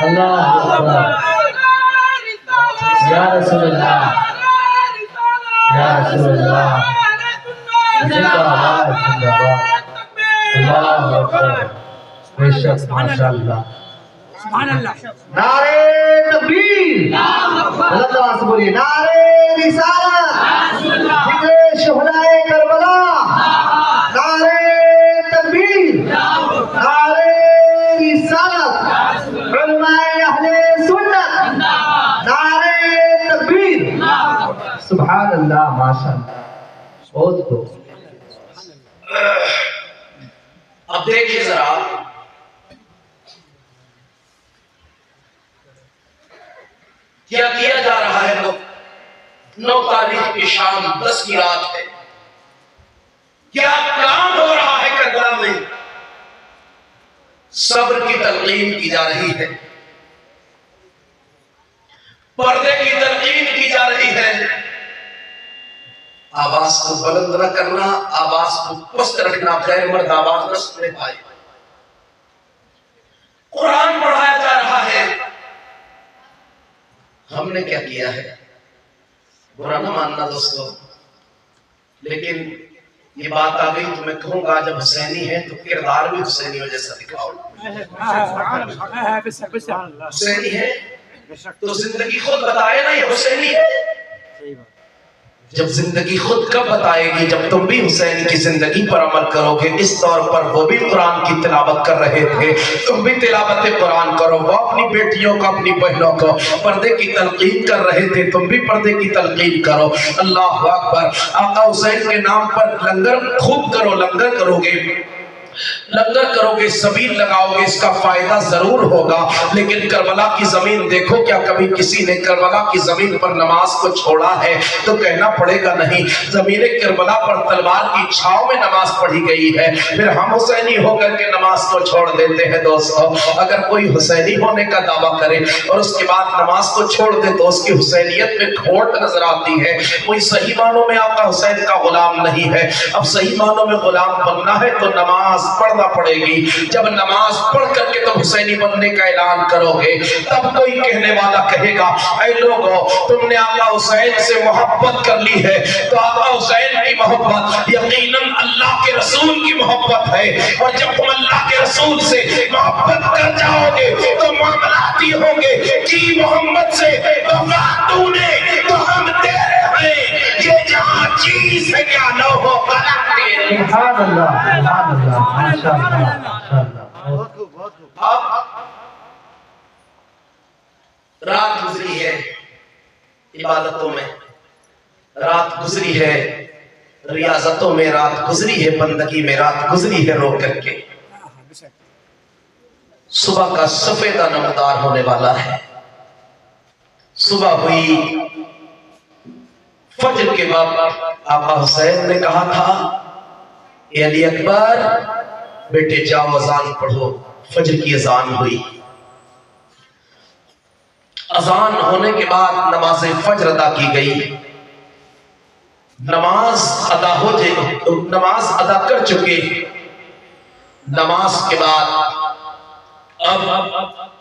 اللہ اکبر یا رسول اللہ یا رسول اللہ زندہ باد زندہ باد اللہ اکبر بے شک ماشاءاللہ سبحان اللہ نعرے تکبیر اللہ تعالیٰ سے بولیے نعرے رسالت ذکر شہدائے کربلا نعرے تکبیر نعرے رسالت علماء اہل سنت نعرے تکبیر سبحان اللہ ماشاءاللہ بہت خوب اب دیکھیں ذرا کیا کیا جا رہا ہے لوگ 9 تاریخ کی شام 10 کی رات ہے کیا کام ہو رہا ہے کربلا میں صبر کی تلقین کی جا رہی ہے پردے کی تلقین کی جا رہی ہے آواز کو بلند نہ کرنا آواز کو پست رکھنا غیر مرد آواز نہ سننے پائے قرآن پڑھایا جا رہا ہے ہم نے کیا کیا ہے برا نہ ماننا دوستو لیکن یہ بات آ گئی تو میں کہوں گا جب حسینی ہے تو کردار بھی حسینیوں جیسا دکھاؤ حسینی ہے تو زندگی خود بتائے نا یہ حسینی ہے جب زندگی خود کب بتائے گی جب تم بھی حسین کی زندگی پر عمل کرو گے اس طور پر وہ بھی قرآن کی تلاوت کر رہے تھے تم بھی تلاوت قرآن کرو وہ اپنی بیٹیوں کو اپنی بہنوں کو پردے کی تلقین کر رہے تھے تم بھی پردے کی تلقین کرو اللہ اکبر آقا حسین کے نام پر لنگر خوب کرو لنگر کرو گے لنگر کرو گے سبیل لگاؤ گے اس کا فائدہ ضرور ہوگا لیکن کربلا کی زمین دیکھو کیا کبھی کسی نے کربلا کی زمین پر نماز کو چھوڑا ہے تو کہنا پڑے گا نہیں زمین کربلا پر تلوار کی چھاؤں میں نماز پڑھی گئی ہے پھر ہم حسینی ہو کر کے نماز کو چھوڑ دیتے ہیں دوستو اگر کوئی حسینی ہونے کا دعویٰ کرے اور اس کے بعد نماز کو چھوڑ دے تو اس کی حسینیت میں کھوٹ نظر آتی ہے کوئی صحیح معنوں میں آقا حسین کا غلام نہیں ہے اب صحیح معنوں میں غلام بننا ہے تو نماز پڑھنا پڑے گی جب نماز پڑھ کر کے تم حسینی بننے کا اعلان کرو گے تب کوئی کہنے والا کہے گا اے لوگو تم نے آقا حسین سے محبت کر لی ہے تو آقا حسین کی محبت یقیناً اللہ کے رسول کی محبت ہے اور جب تم اللہ کے رسول سے محبت کر جاؤ گے تو معاملات ہی ہوں گے کہ محمد سے وفا تو نے تو ہم تیرے ہیں یہ جہاں چیز ہے کیا نہ ہو قلم تیرے سبحان اللہ سبحان اللہ ماشاءاللہ ماشاءاللہ اب رات گزری ہے عبادتوں میں رات گزری ہے ریاضتوں میں رات گزری ہے بندگی میں رات گزری ہے رو کر کے صبح کا سفیدہ نمودار ہونے والا ہے صبح ہوئی فجر کے وقت آقا حسین نے کہا تھا اے علی اکبر بیٹے جاؤ اذان پڑھو. فجر کی اذان ہوئی. اذان ہونے کے بعد نماز فجر ادا کی گئی. نماز ادا کر چکے. نماز کے بعد اب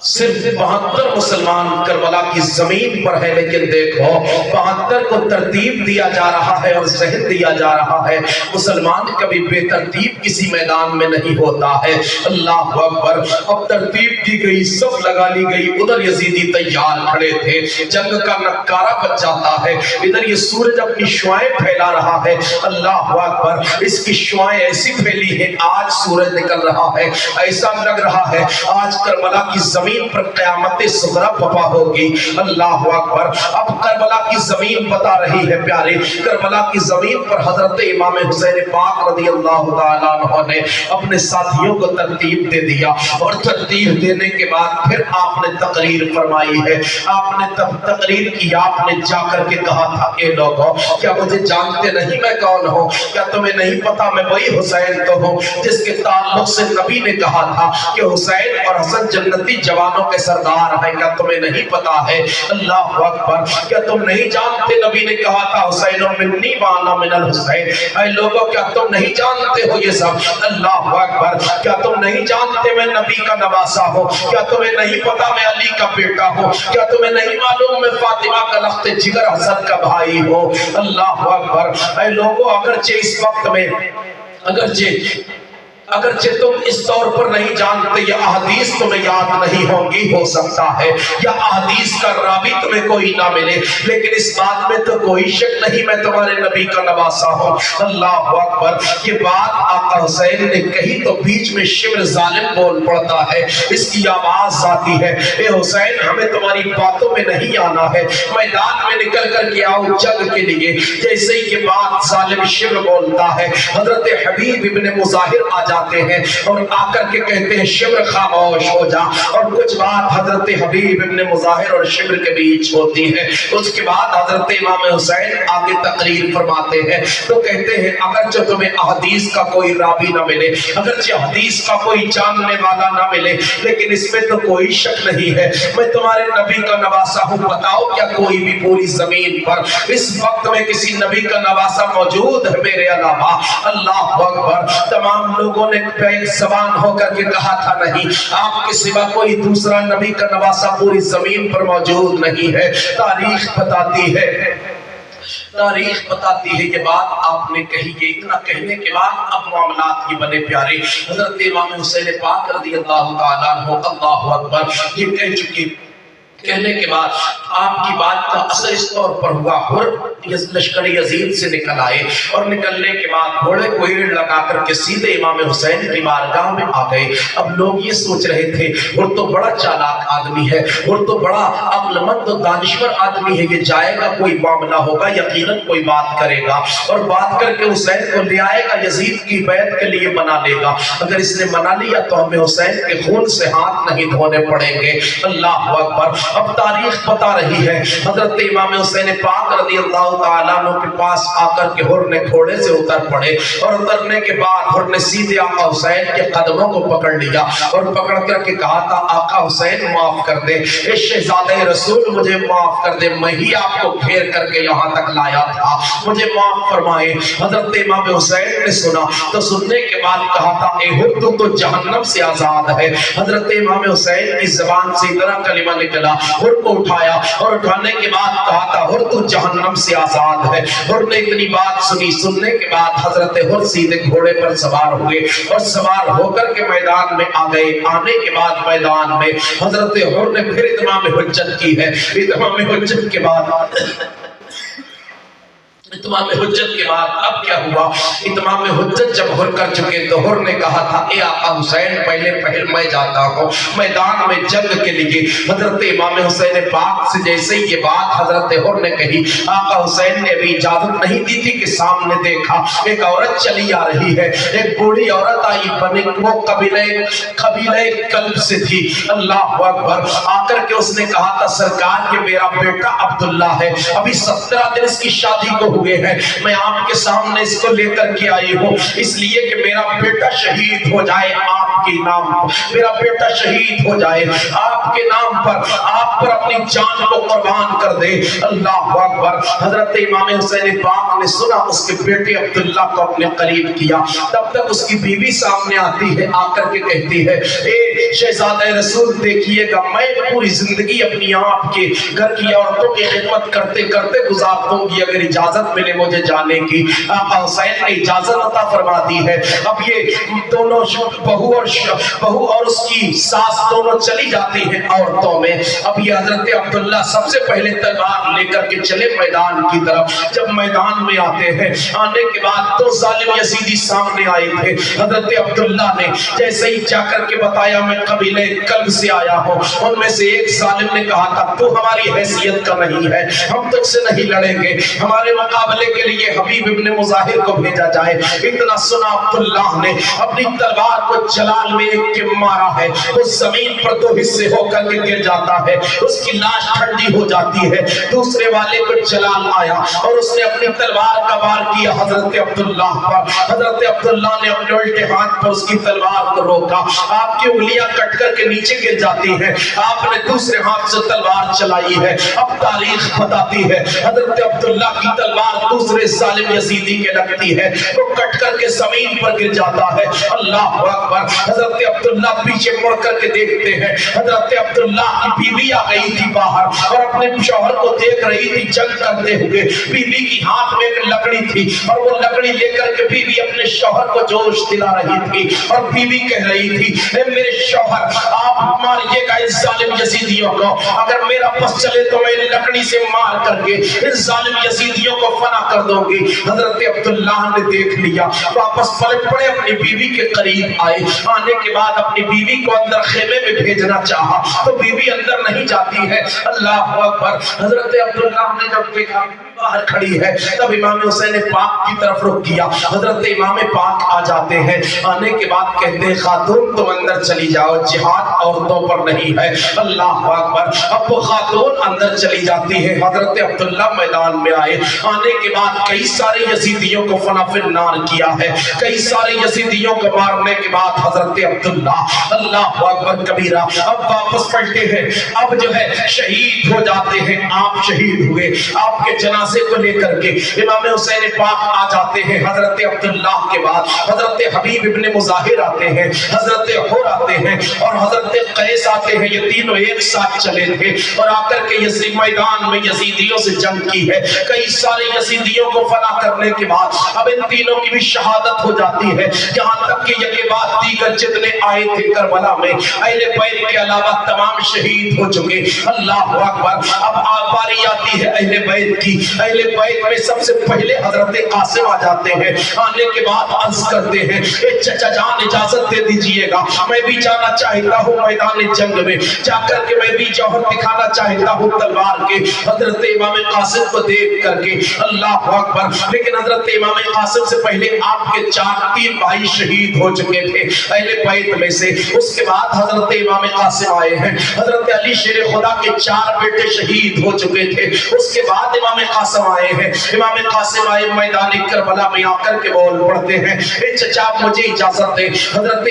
صرف 72 مسلمان کربلا کی زمین پر ہے، لیکن دیکھو 72 کو ترتیب دیا جا رہا ہے اور ذہن دیا جا رہا ہے. مسلمان کبھی بے ترتیب کسی میدان میں نہیں ہوتا ہے. اللہ اکبر. اب ترتیب دی گئی، سب لگا لی گئی. ادھر یزیدی تیار کھڑے تھے، جنگ کا نکارہ بچ جاتا ہے. ادھر یہ سورج اپنی شعائیں پھیلا رہا ہے. اللہ اکبر. اس کی شعائیں ایسی پھیلی ہیں آج سورج نکل رہا ہے، ایسا لگ رہا ہے آج کربلا کی زمین پر قیامت صغری وفا ہوگی. اللہ اکبر. اب کربلا کی زمین بتا رہی ہے پیارے، کربلا کی زمین پر حضرت امام حسین پاک رضی اللہ تعالیٰ عنہ نے اپنے ساتھیوں کو ترتیب دے دیا، اور ترتیب دینے کے بعد پھر آپ نے تقریر فرمائی ہے. آپ نے تقریر کی، آپ نے جا کر کے کہا تھا اے لوگوں کیا مجھے جانتے نہیں میں کون ہوں؟ کیا تمہیں نہیں پتا میں وہی حسین تو ہوں جس کے تعلق سے نبی نے کہا تھا کہ حسین اور حسن جنتی جوانوں کے سردار ہیں؟ کیا تمہیں نہیں پتا ہے؟ اللہ اکبر. کیا تم نہیں جانتے نبی نے کہا تھا حسین منی وانا من الحسین؟ اے لوگوں کیا تم نہیں جانتے ہو یہ سب؟ اللہ اکبر. کیا تم نہیں جانتے میں نبی کا نواسا ہوں؟ کیا تمہیں نہیں پتا میں علی کا بیٹا ہوں؟ کیا تمہیں نہیں معلوم میں فاطمہ کا لخت جگر حسن کا بھائی ہوں؟ اللہ اکبر. اے لوگوں اگرچہ اس وقت میں اگرچہ تم اس طور پر نہیں جانتے، یا احادیث تمہیں یاد نہیں ہوں گی، ہو سکتا ہے یا احادیث کا راوی تمہیں کوئی نہ ملے، لیکن اس بات میں تو کوئی شک نہیں میں تمہارے نبی کا نواسا ہوں. اللہ اکبر. یہ بات آقا حسین نے کہی تو بیچ میں شمر ظالم بول پڑتا ہے. اس کی آواز آتی ہے اے حسین ہمیں تمہاری باتوں میں نہیں آنا ہے، میدان میں نکل کر کے آؤ جنگ کے لیے. جیسے ہی یہ بات ظالم شمر بولتا ہے، حضرت حبیب ابن مظاہر آ جاتے ہیں اور آ کر کے کہتے ہیں شمر خاموش ہو جا. اور کچھ بات حضرت حبیب ابن مظاہر اور شمر کے بیچ ہوتی ہے. اس کے بعد حضرت امام حسین آگے تقریر فرماتے ہیں تو کہتے ہیں اگرچہ تمہیں احادیث کا کوئی راوی نہ ملے، اگرچہ حدیث کا کوئی جاننے والا نہ ملے، لیکن اس میں تو کوئی شک نہیں ہے میں تمہارے نبی کا نواسا ہوں. بتاؤ کیا کوئی بھی پوری زمین پر اس وقت میں کسی نبی کا نواسا موجود ہے میرے علاوہ؟ اللہ اکبر. تمام لوگوں نے ایک زبان ہو کر کے کہا تھا نہیں، آپ کے سوا کوئی دوسرا نبی کا نواسا پوری زمین پر موجود نہیں ہے. تاریخ بتاتی ہے یہ بات آپ نے کہی. یہ اتنا کہنے کے بعد اب معاملات کی بنے پیارے. حضرت امام حسین پاک رضی اللہ تعالیٰ عنہ اللہ اکبر یہ کہہ چکی. کہنے کے بعد آپ کی بات کا اثر اس طور پر ہوا، لشکر یزید سے نکل آئے اور نکلنے کے بعد گھوڑے کو ایڑ لگا کر کے سیدھے امام حسین کی بارگاہ میں آ گئے. اب لوگ یہ سوچ رہے تھے وہ تو بڑا چالاک آدمی ہے، وہ تو بڑا عقل مند و دانشور آدمی ہے، یہ جائے گا کوئی معاملہ ہوگا، یقیناً کوئی بات کرے گا اور بات کر کے حسین کو لے آئے گا، یزید کی بیعت کے لیے منا لے گا. اگر اس نے منا لیا تو ہمیں حسین کے خون سے ہاتھ نہیں دھونے پڑیں گے. اللہ اکبر. اب تاریخ بتا رہی ہے حضرت امام حسین پاک رضی اللہ تعالیٰ عنہ کے پاس آ کر کے حر نے گھوڑے سے اتر پڑے اور اترنے کے بعد حر نے سیدھے آقا حسین کے قدموں کو پکڑ لیا اور پکڑ کر کے کہا تھا آقا حسین معاف کر دے، اے شہزادہ رسول مجھے معاف کر دے، میں ہی آپ کو گھیر کر کے یہاں تک لایا تھا، مجھے معاف فرمائے. حضرت امام حسین نے سنا تو سننے کے بعد کہا تھا اے حر تو جہنم سے آزاد ہے. حضرت امام حسین کی زبان سے اتنا کلمہ نکلا، حر کو اٹھایا اور اٹھانے کے بعد کہا تھا حر تو جہنم سے آزاد ہے. حر نے اتنی بات سنی، سننے کے بعد حضرت حر سیدھے گھوڑے پر سوار ہوئے اور سوار ہو کر کے میدان میں آ گئے. آنے کے بعد میدان میں حضرت حر نے پھر اتمام حجت کی ہے. اتمام حجت کے بعد اتمام حجت کے بعد اب کیا ہوا؟ اتمام حجت جب ہر کر چکے تو ہر نے کہا تھا اے آقا حسین پہلے میں جاتا ہوں میدان میں جنگ کے لیے۔ حضرت امام حسین پاک سے جیسے ہی یہ بات حضرت ہر نے کہی، آقا حسین نے ابھی اجازت نہیں دی تھی کہ سامنے دیکھا ایک عورت چلی آ رہی ہے، ایک بوڑھی عورت آئی بنے، وہ قبیلہ کلب سے تھی۔ اللہ اکبر! آ کر کے اس نے کہا تھا سرکار کہ میرا بیٹا عبداللہ ہے، ابھی 17 دن اس کی شادی کو ہوئے ہیں، میں آپ کے سامنے اس کو لے کر کے آئی ہوں اس لیے کہ میرا بیٹا شہید ہو جائے آپ کے نام پر، میرا بیٹا شہید ہو جائے آپ کے نام پر، آپ پر اپنی جان کو قربان کر دے۔ اللہ اکبر! حضرت امام حسین پاک نے سنا، اس کے بیٹے عبداللہ کو اپنے قریب کیا، تب تک اس کی بیوی سامنے آتی ہے، آ کر کے کہتی ہے اے شہزادہ رسول دیکھیے گا میں پوری زندگی اپنی آپ کے گھر کی عورتوں کی خدمت کرتے کرتے گزار دوں گی اگر اجازت ملے مجھے جانے کی۔ آقا حسین نے اجازت عطا فرما دی ہے۔ اب یہ دونوں بہو اور اس کی ساس دونوں چلی جاتی ہیں عورتوں میں۔ اب یہ حضرت عبداللہ سب سے پہلے تلوار لے کر کے چلے میدان کی طرف۔ جب میدان میں آتے ہیں، آنے کے بعد دو ظالم یزیدی سامنے آئے تھے۔ حضرت عبداللہ نے جیسے ہی جا کر کے بتایا میں قبیلہ کلب سے آیا ہوں، ان میں سے ایک ظالم نے کہا تھا تو ہماری حیثیت کا نہیں ہے، ہم تجھ سے نہیں لڑیں گے، ہمارے مقابلے کے لیے حبیب ابن مظاہر کو بھیجا جائے۔ اتنا سنا عبداللہ نے اپنی تلوار کو جلال میں ایک کے مارا ہے، وہ زمین پر دو حصے ہو کر کے گر جاتا ہے، اس کی لاش ٹھنڈی ہو جاتی ہے۔ دوسرے والے کو جلال آیا اور اس نے اپنی تلوار کا وار کیا حضرت عبداللہ پر۔ حضرت عبداللہ نے اپنے الٹے ہاتھ پر اس کی تلوار کو روکا، آپ کی انگلیاں کٹ کر کے نیچے گر جاتی ہیں، آپ نے دوسرے ہاتھ سے تلوار چلائی ہے۔ اب تاریخ بتاتی ہے حضرت عبداللہ کی تلوار دوسرے ظالم یزیدی کے لگتی ہے، وہ کٹ کر کے زمین پر گر جاتا ہے۔ اللہ اکبر! حضرت عبداللہ پیچھے مڑ کر کے دیکھتے ہیں، حضرت عبداللہ کی بیوی آ گئی تھی باہر اور اپنے شوہر کو دیکھ رہی تھی جنگ کرتے ہوئے۔ بیوی کی ہاتھ میں ایک لکڑی تھی اور وہ لکڑی لے کر کے بیوی اپنے شوہر کو جوش دلا رہی تھی اور بیوی کہہ رہی تھی اے میرے شوہر آپ ماریے گا اس ظالم یزیدیوں کو، اگر میرا بس چلے تو میں لکڑی سے مار کر کے اس ظالم یزیدیوں کو فنا کر دوں گی۔ حضرت عبداللہ نے دیکھ لیا، واپس پلٹ پڑے اپنی بیوی کے قریب آئے، آنے کے بعد اپنی بیوی کو اندر خیمے میں بھیجنا چاہا تو بیوی اندر نہیں جاتی ہے۔ اللہ اکبر! حضرت عبداللہ نے جب دیکھا باہر کھڑی ہے تب امام حسین پاک کی طرف رخ کیا، حضرت امام پاک آ جاتے ہیں، آنے کے بعد کہتے ہیں خاتون تم اندر چلی جاؤ، جہاد عورتوں پر نہیں ہے۔ اللہ اکبر! اب وہ خاتون اندر چلی جاتی ہے، حضرت عبداللہ میدان میں آئے، آنے کے بعد کئی سارے یزیدیوں کو فنا فی النار کیا ہے، کئی سارے یزیدیوں کو مارنے کے بعد حضرت عبداللہ اللہ اکبر کبیرہ اب واپس پلٹے ہیں، اب جو ہے شہید ہو جاتے ہیں۔ آپ شہید ہوئے، آپ کے جنازے کو لے کر کے امام حسین پاک آ جاتے ہیں۔ حضرت عبداللہ کے بعد حضرت حبیب ابن مظاہر آتے ہیں، حضرت حر آتے ہیں اور حضرت قیس آتے ہیں، یہ تینوں ایک ساتھ چلے تھے اور آ کر کے یزید میدان میں یزیدیوں سے جنگ کی ہے۔ کئی سارے یزیدیوں کو فنا کرنے کے بعد اب ان تینوں کی بھی شہادت ہو جاتی ہے، یہاں تک کہ یہ بعد دیگر جتنے آئے تھے کربلا میں اہل بیت کے علاوہ تمام شہید ہو چکے۔ اللہ اکبر! اب باری آتی ہے اہل بیت کی، اہل بیت میں سب سے پہلے حضرت قاسم آ جاتے ہیں، آنے کے بعد عرض کرتے ہیں اے چچا جان اجازت دے دیجئے گا، میں بھی جانا چاہتا ہوں میدان جنگ میں، جا کر کے میں بھی جوہر دکھانا چاہتا ہوں تلوار کے۔ حضرت امام قاسم کو دیکھ کر کے اللہ اکبر! لیکن حضرت امام قاسم سے پہلے آپ کے تین بھائی شہید ہو چکے تھے اہل بیت میں سے۔ اس کے بعد حضرت امام قاسم آئے ہیں، حضرت علی شیر خدا کے 4 بیٹے شہید ہو چکے تھے۔ اس کے بعد امام قاسم آئے ہیں، امام قاسم آئے میدان کربلا میں آ کر کے بول پڑتے ہیں اے چچا مجھے اجازت دے۔ حضرت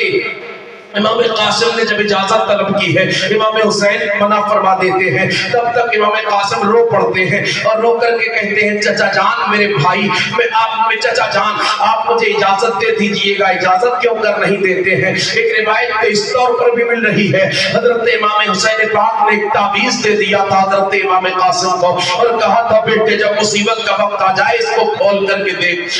امام قاسم نے جب اجازت طلب کی ہے، امام حسین منع فرما دیتے ہیں، تب تک امام قاسم رو پڑتے ہیں اور رو کر کے کہتے ہیں چچا جان میرے بھائی میں چچا جان آپ مجھے اجازت دے دیجئے گا، اجازت کیوں کر نہیں دیتے ہیں؟ ایک روایت تو اس طور پر بھی مل رہی ہے حضرت امام حسین پاک نے ایک تعویذ دے دیا تھا حضرت امام قاسم کو اور کہا تھا بیٹے جب مصیبت کا وقت آ جائے اس کو کھول کر کے دیکھ،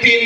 3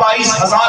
22,000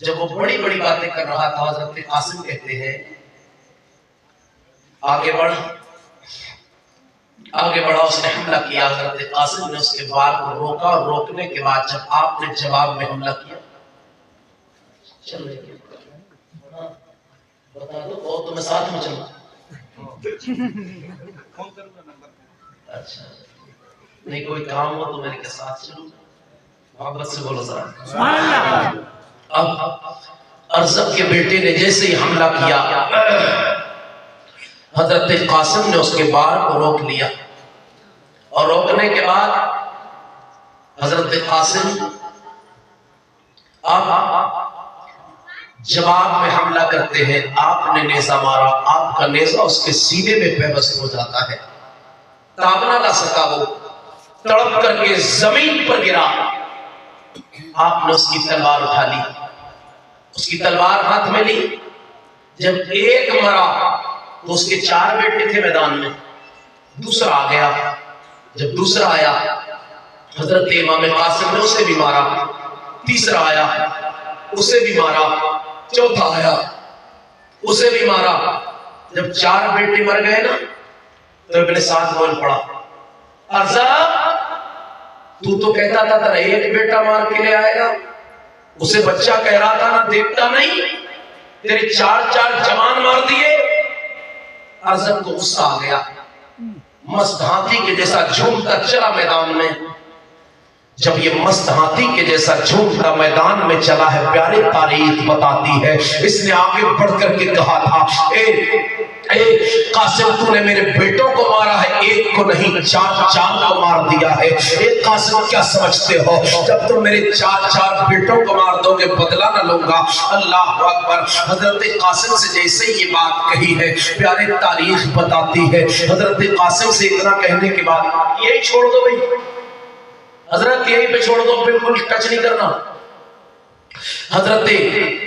جب وہ بڑی بڑی باتیں کر رہا تھا حضرت قاسم کہتے ہیں آگے بڑھا، اس نے حملہ کیا۔ حضرت قاسم نے اس کے وار کو روکا، اور روکنے کے بعد جب آپ نے جواب میں حملہ کیا، چل رہے بتا دو اور تمہیں ساتھ میں چلو۔ اچھا نہیں کوئی کام ہو تو میرے کے ساتھ چلو، محبت سے بولو ذرا سبحان اللہ۔ اب ارزق کے بیٹے نے جیسے ہی حملہ کیا، حضرت قاسم نے اس کے بار کو روک لیا، اور روکنے کے بعد حضرت قاسم آپ جواب میں حملہ کرتے ہیں۔ آپ نے نیزہ مارا، آپ کا نیزہ اس کے سینے میں پیوست ہو جاتا ہے، تاب نہ لا سکا، وہ تڑپ کر کے زمین پر گرا۔ آپ نے اس کی تلوار اٹھا لی، اس کی تلوار ہاتھ میں لی۔ جب ایک مرا تو اس کے 4 بیٹے تھے میدان میں، دوسرا آ گیا۔ جب دوسرا آیا حضرت امام قاسم نے اسے بھی مارا، تیسرا آیا اسے بھی مارا، چوتھا آیا اسے بھی مارا۔ جب 4 بیٹے مر گئے نا تو ابن سعد بول پڑا، ارزاق تو کہتا تھا ترا ایک بیٹا مار کے لے آئے گا، اسے بچہ کہہ رہا تھا نہ دیکھتا نہیں، تیرے 4 جوان مار دیے۔ ارزق کو غصہ آ گیا، مست ہاتھی کے جیسا جھومتا چلا میدان میں۔ جب یہ مست ہاتھی کے جیسا جھومتا میدان میں چلا ہے، پیاری تاریخ بتاتی ہے، اس نے آگے بڑھ کر کے کہا تھا، اے قاسم تو نے میرے بیٹوں کو مارا ہے، ایک کو نہیں 4 کو مار دیا ہے۔ اے قاسم کیا سمجھتے ہو، جب تم میرے 4 بیٹوں کو مار دو گے بدلہ نہ لوں گا؟ اللہ اکبر۔ حضرت قاسم سے جیسے یہ بات کہی ہے، پیارے تاریخ بتاتی ہے، حضرت قاسم سے اتنا کہنے کے بعد یہی چھوڑ دو بھائی، حضرت یہیں پہ چھوڑ دو، بالکل ٹچ نہیں کرنا۔ حضرت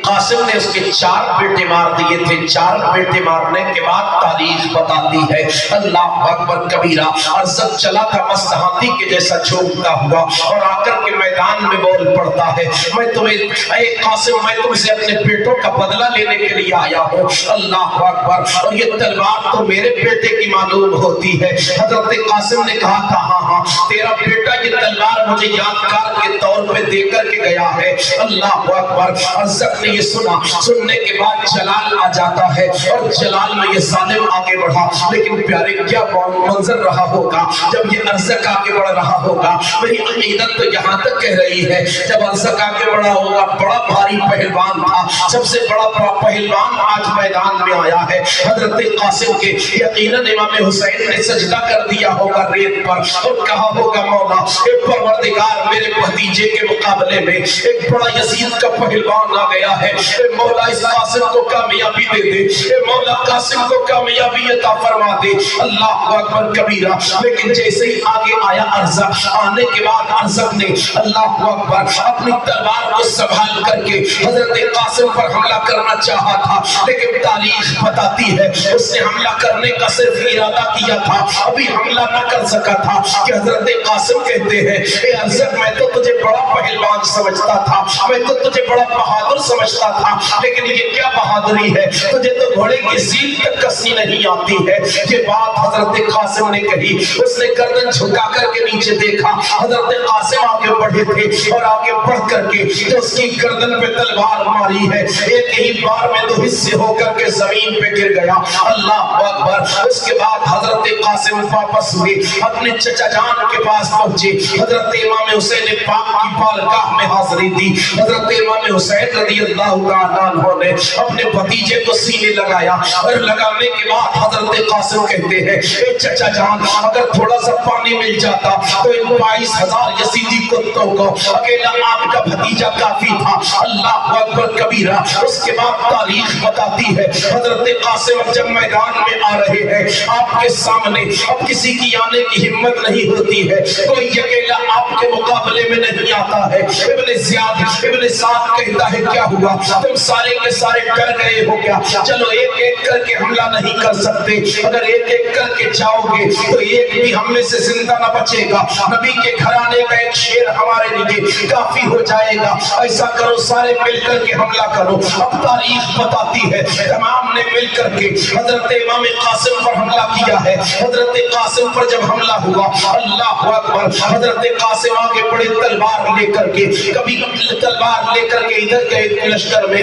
قاسم نے اس کے 4 بیٹے مار دیے تھے۔ 4 بیٹے مارنے کے بعد تاریخ بتاتی ہے، اللہ اکبر کبیرہ، ارزق چلا تھا مست ہاتھی کے جیسا جھومتا ہوا، اور آ کر کے میدان میں بول پڑتا ہے، میں تمہیں اے قاسم میں تم سے اپنے بیٹوں کا بدلہ لینے کے لیے آیا ہوں۔ اللہ اکبر، اور یہ تلوار تو میرے بیٹے کی معلوم ہوتی ہے۔ حضرت قاسم نے کہا تھا ہاں تیرا بیٹا یہ تلوار مجھے یادگار کے طور پہ دے کر کے گیا ہے۔ اللہ اکبر۔ ارزق نے یہ سنا، سننے کے بعد جلال آ جاتا ہے، اور جلال میں یہ ظالم آگے بڑھا۔ لیکن پیارے کیا منظر رہا ہوگا جب یہ ارزق آگے بڑھ رہا ہوگا۔ میری عقیدت تو یہاں تک کہہ رہی ہے، جب ارزق آگے بڑھا ہوگا، بڑا بھاری پہلوان تھا، سب سے بڑا پہلوان آج میدان میں آیا ہے حضرت قاسم کے۔ یقیناً امام حسین نے سجدہ کر دیا ہوگا ریت پر، اور کہا ہوگا مولا اے پروردگار، میرے بھتیجے کے مقابلے میں ایک بڑا یزید کا پہلوان آ گیا ہے، اے مولا اس قاسم کو کامیابی دے دے، اے مولا قاسم کو کامیابی عطا فرما دے۔ اللہ اکبر کبیرہ۔ لیکن جیسے ہی آگے آیا ارزق، آنے کے بعد ارزق نے اللہ اکبر اپنی تلوار کو سنبھال کر کے حضرت قاسم پر حملہ کرنا چاہا تھا، لیکن تاریخ بتاتی ہے اس نے حملہ کرنے کا صرف ارادہ کیا تھا، ابھی حملہ نہ کر سکا تھا کہ حضرت قاسم کہتے ہیں، اے ارزق میں تو تجھے بڑا پہلوان سمجھتا تھا، میں تو تجھے بڑا بہادر سمجھتا تھا، لیکن یہ کیا بہادری ہے، تجھے تو گھوڑے کی سیٹ تک کسی نہیں آتی ہے۔ یہ بات حضرت قاسم نے کہی، اس نے گردن جھکا کر کے نیچے دیکھا، حضرت قاسم آگے بڑھے تھے، اور آگے بڑھ کر کے جو اس کی گردن پہ تلوار ماری ہے، ایک ہی بار میں 2 حصے ہو کر کے زمین پہ گر گیا۔ اللہ اکبر۔ اس کے بعد حضرت قاسم واپس ہوئے، اپنے چچا جان کے پاس پہنچے، حضرت امام حسین پاک کی بارگاہ میں حاضری دی۔ حضرت امام حسین رضی اللہ تعالیٰ عنہ نے اپنے بھتیجے کو سینے لگایا، اور لگانے کے بعد حضرت قاسم کہتے ہیں، اے چچا جان، اگر تھوڑا سا پانی مل جاتا تو ان 22,000 یزیدی کتوں کو اکیلا آپ کا بھتیجا کافی تھا۔ اللہ اکبر کبیرہ۔ اس کے بعد تاریخ بتاتی ہے حضرت قاسم جب میدان میں آ رہے ہیں، آپ کے سامنے اب کسی کی آنے کی ہمت نہیں ہوتی ہے، کوئی اکیلا آپ کے مقابلے میں نہیں آتا ہے۔ ابن زیاد ابن سعد کہتا ہے کیا ہوا، تم سارے کے سارے ڈر گئے ہو کیا؟ چلو ایک ایک کر کے حملہ نہیں کر سکتے، اگر ایک ایک کر کے جاؤ گے تو ایک بھی ہم میں سے زندہ نہ بچے گا، نبی کے گھرانے کا ایک شیر ہمارے لیے کافی ہو جائے گا، ایسا کرو سارے مل کر کے حملہ کرو۔ اب تاریخ بتاتی ہے تمام نے مل کر کے حضرت امام قاسم پر حملہ کیا ہے۔ حضرت قاسم پر جب حملہ ہوا، اللہ اکبر، حضرت قاسم آگے بڑے تلوار لے کر کے، کبھی تلوار لے کر کے ادھر گئے لشکر میں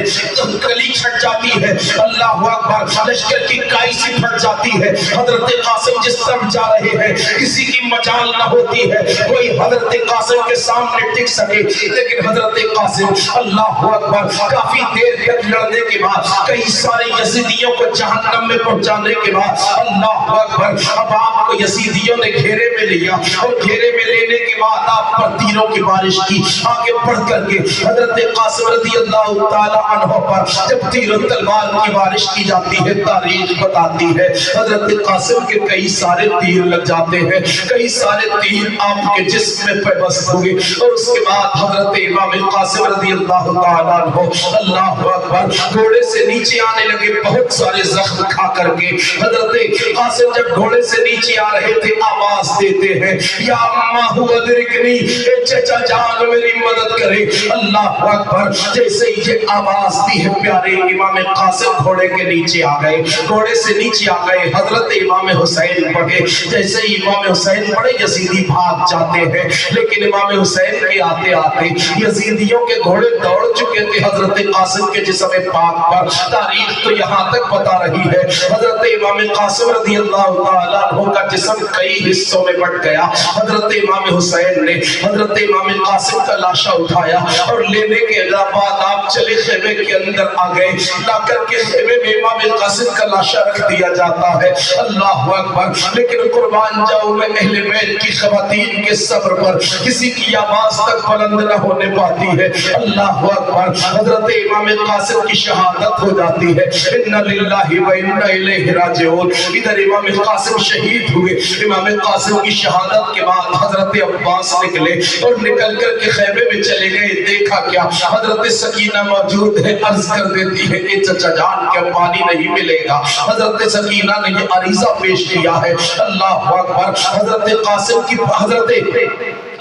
کلی چھٹ جاتی ہے، اللہ اکبر، لشکر کی کائی سی پھٹ جاتی ہے، حضرت قاسم جس طرف جا رہے ہیں کسی کی مجال نہ ہوتی ہے کوئی حضرت قاسم کے سامنے ٹک سکے، لیکن حضرت قاسم اللہ اکبر کافی دیر تک لڑنے کے بعد، کئی سارے یزیدیوں کو جہنم میں پہنچانے کے بعد، اللہ اکبر، اب آپ کو یزیدیوں نے گھیرے میں لیا، اور گھیرے میں لینے کے بعد آپ پر تیروں کی بارش کی، آگے بڑھ کر کے حضرت قاسم رضی اللہ تعالی عنہ پر جب تیر و تلوار کی بارش کی جاتی ہے، تاریخ بتاتی ہے حضرت قاسم کے کئی سارے تیر لگ جاتے ہیں، کئی سارے تیر آپ کے جسم میں پیوست ہوئے، اور اس کے بعد حضرت امام قاسم رضی اللہ تعالی عنہ اللہ اکبر گھوڑے سے نیچے آنے لگے، بہت سارے زخم کھا کر کے۔ حضرت قاسم جب گھوڑے سے نیچے آ رہے تھے آواز دیتے ہیں، یا اماں ہوا درکنی، اے چچا جان میری مدد کرے، اللہ اکبر۔ جیسے ہی یہ آواز دی ہے پیارے امام قاسم گھوڑے کے نیچے آ گئے، گھوڑے سے نیچے آ گئے، حضرت امام حسین پڑھے، جیسے ہی امام حسین پڑھے یزیدی بھاگ جاتے ہیں، لیکن امام حسین کے آتے آتے یزیدیوں کے گھوڑے دوڑ چکے تھے حضرت قاسم کے جسم پاک پر۔ تاریخ تو یہاں تک بتا رہی ہے حضرت امام قاسم رضی اللہ تعالیٰ عنہ کا جسم کئی حصوں میں بٹ گیا۔ حضرت امام حسین نے حضرت امام قاسم کا لاشا اٹھایا اور لینے کے بعد آپ چلے خیمے کے اندر آ گئے، لا کر کے خیمے میں امام قاسم کا لاشا رکھ دیا جاتا ہے، اللہ اکبر۔ لیکن قربان جاؤں میں اہل بیت کی خواتین کے صبر پر کسی کی آواز تک بلند نہ ہونے پاتی ہے، اللہ اکبر۔ حضرت امام قاسم کی شہادت ہو جاتی ہے، اِنَّ لِلَّهِ وَإِنَّ إِلَيْهِ رَاجِعُونَ۔ ادھر امام قاسم شہید ہوئے، امام قاسم کی شہادت کے بعد حضرت عباس نکلے اور نکل کر کے خیمے میں چلے گئے، دیکھا کیا حضرت سکینہ موجود ہے، عرض کر دیتی ہے کہ چچا جان کیا پانی نہیں ملے گا؟ حضرت سکینہ نے یہ عریضہ پیش کیا ہے، اللہ اکبر۔ حضرت قاسم کی حضرت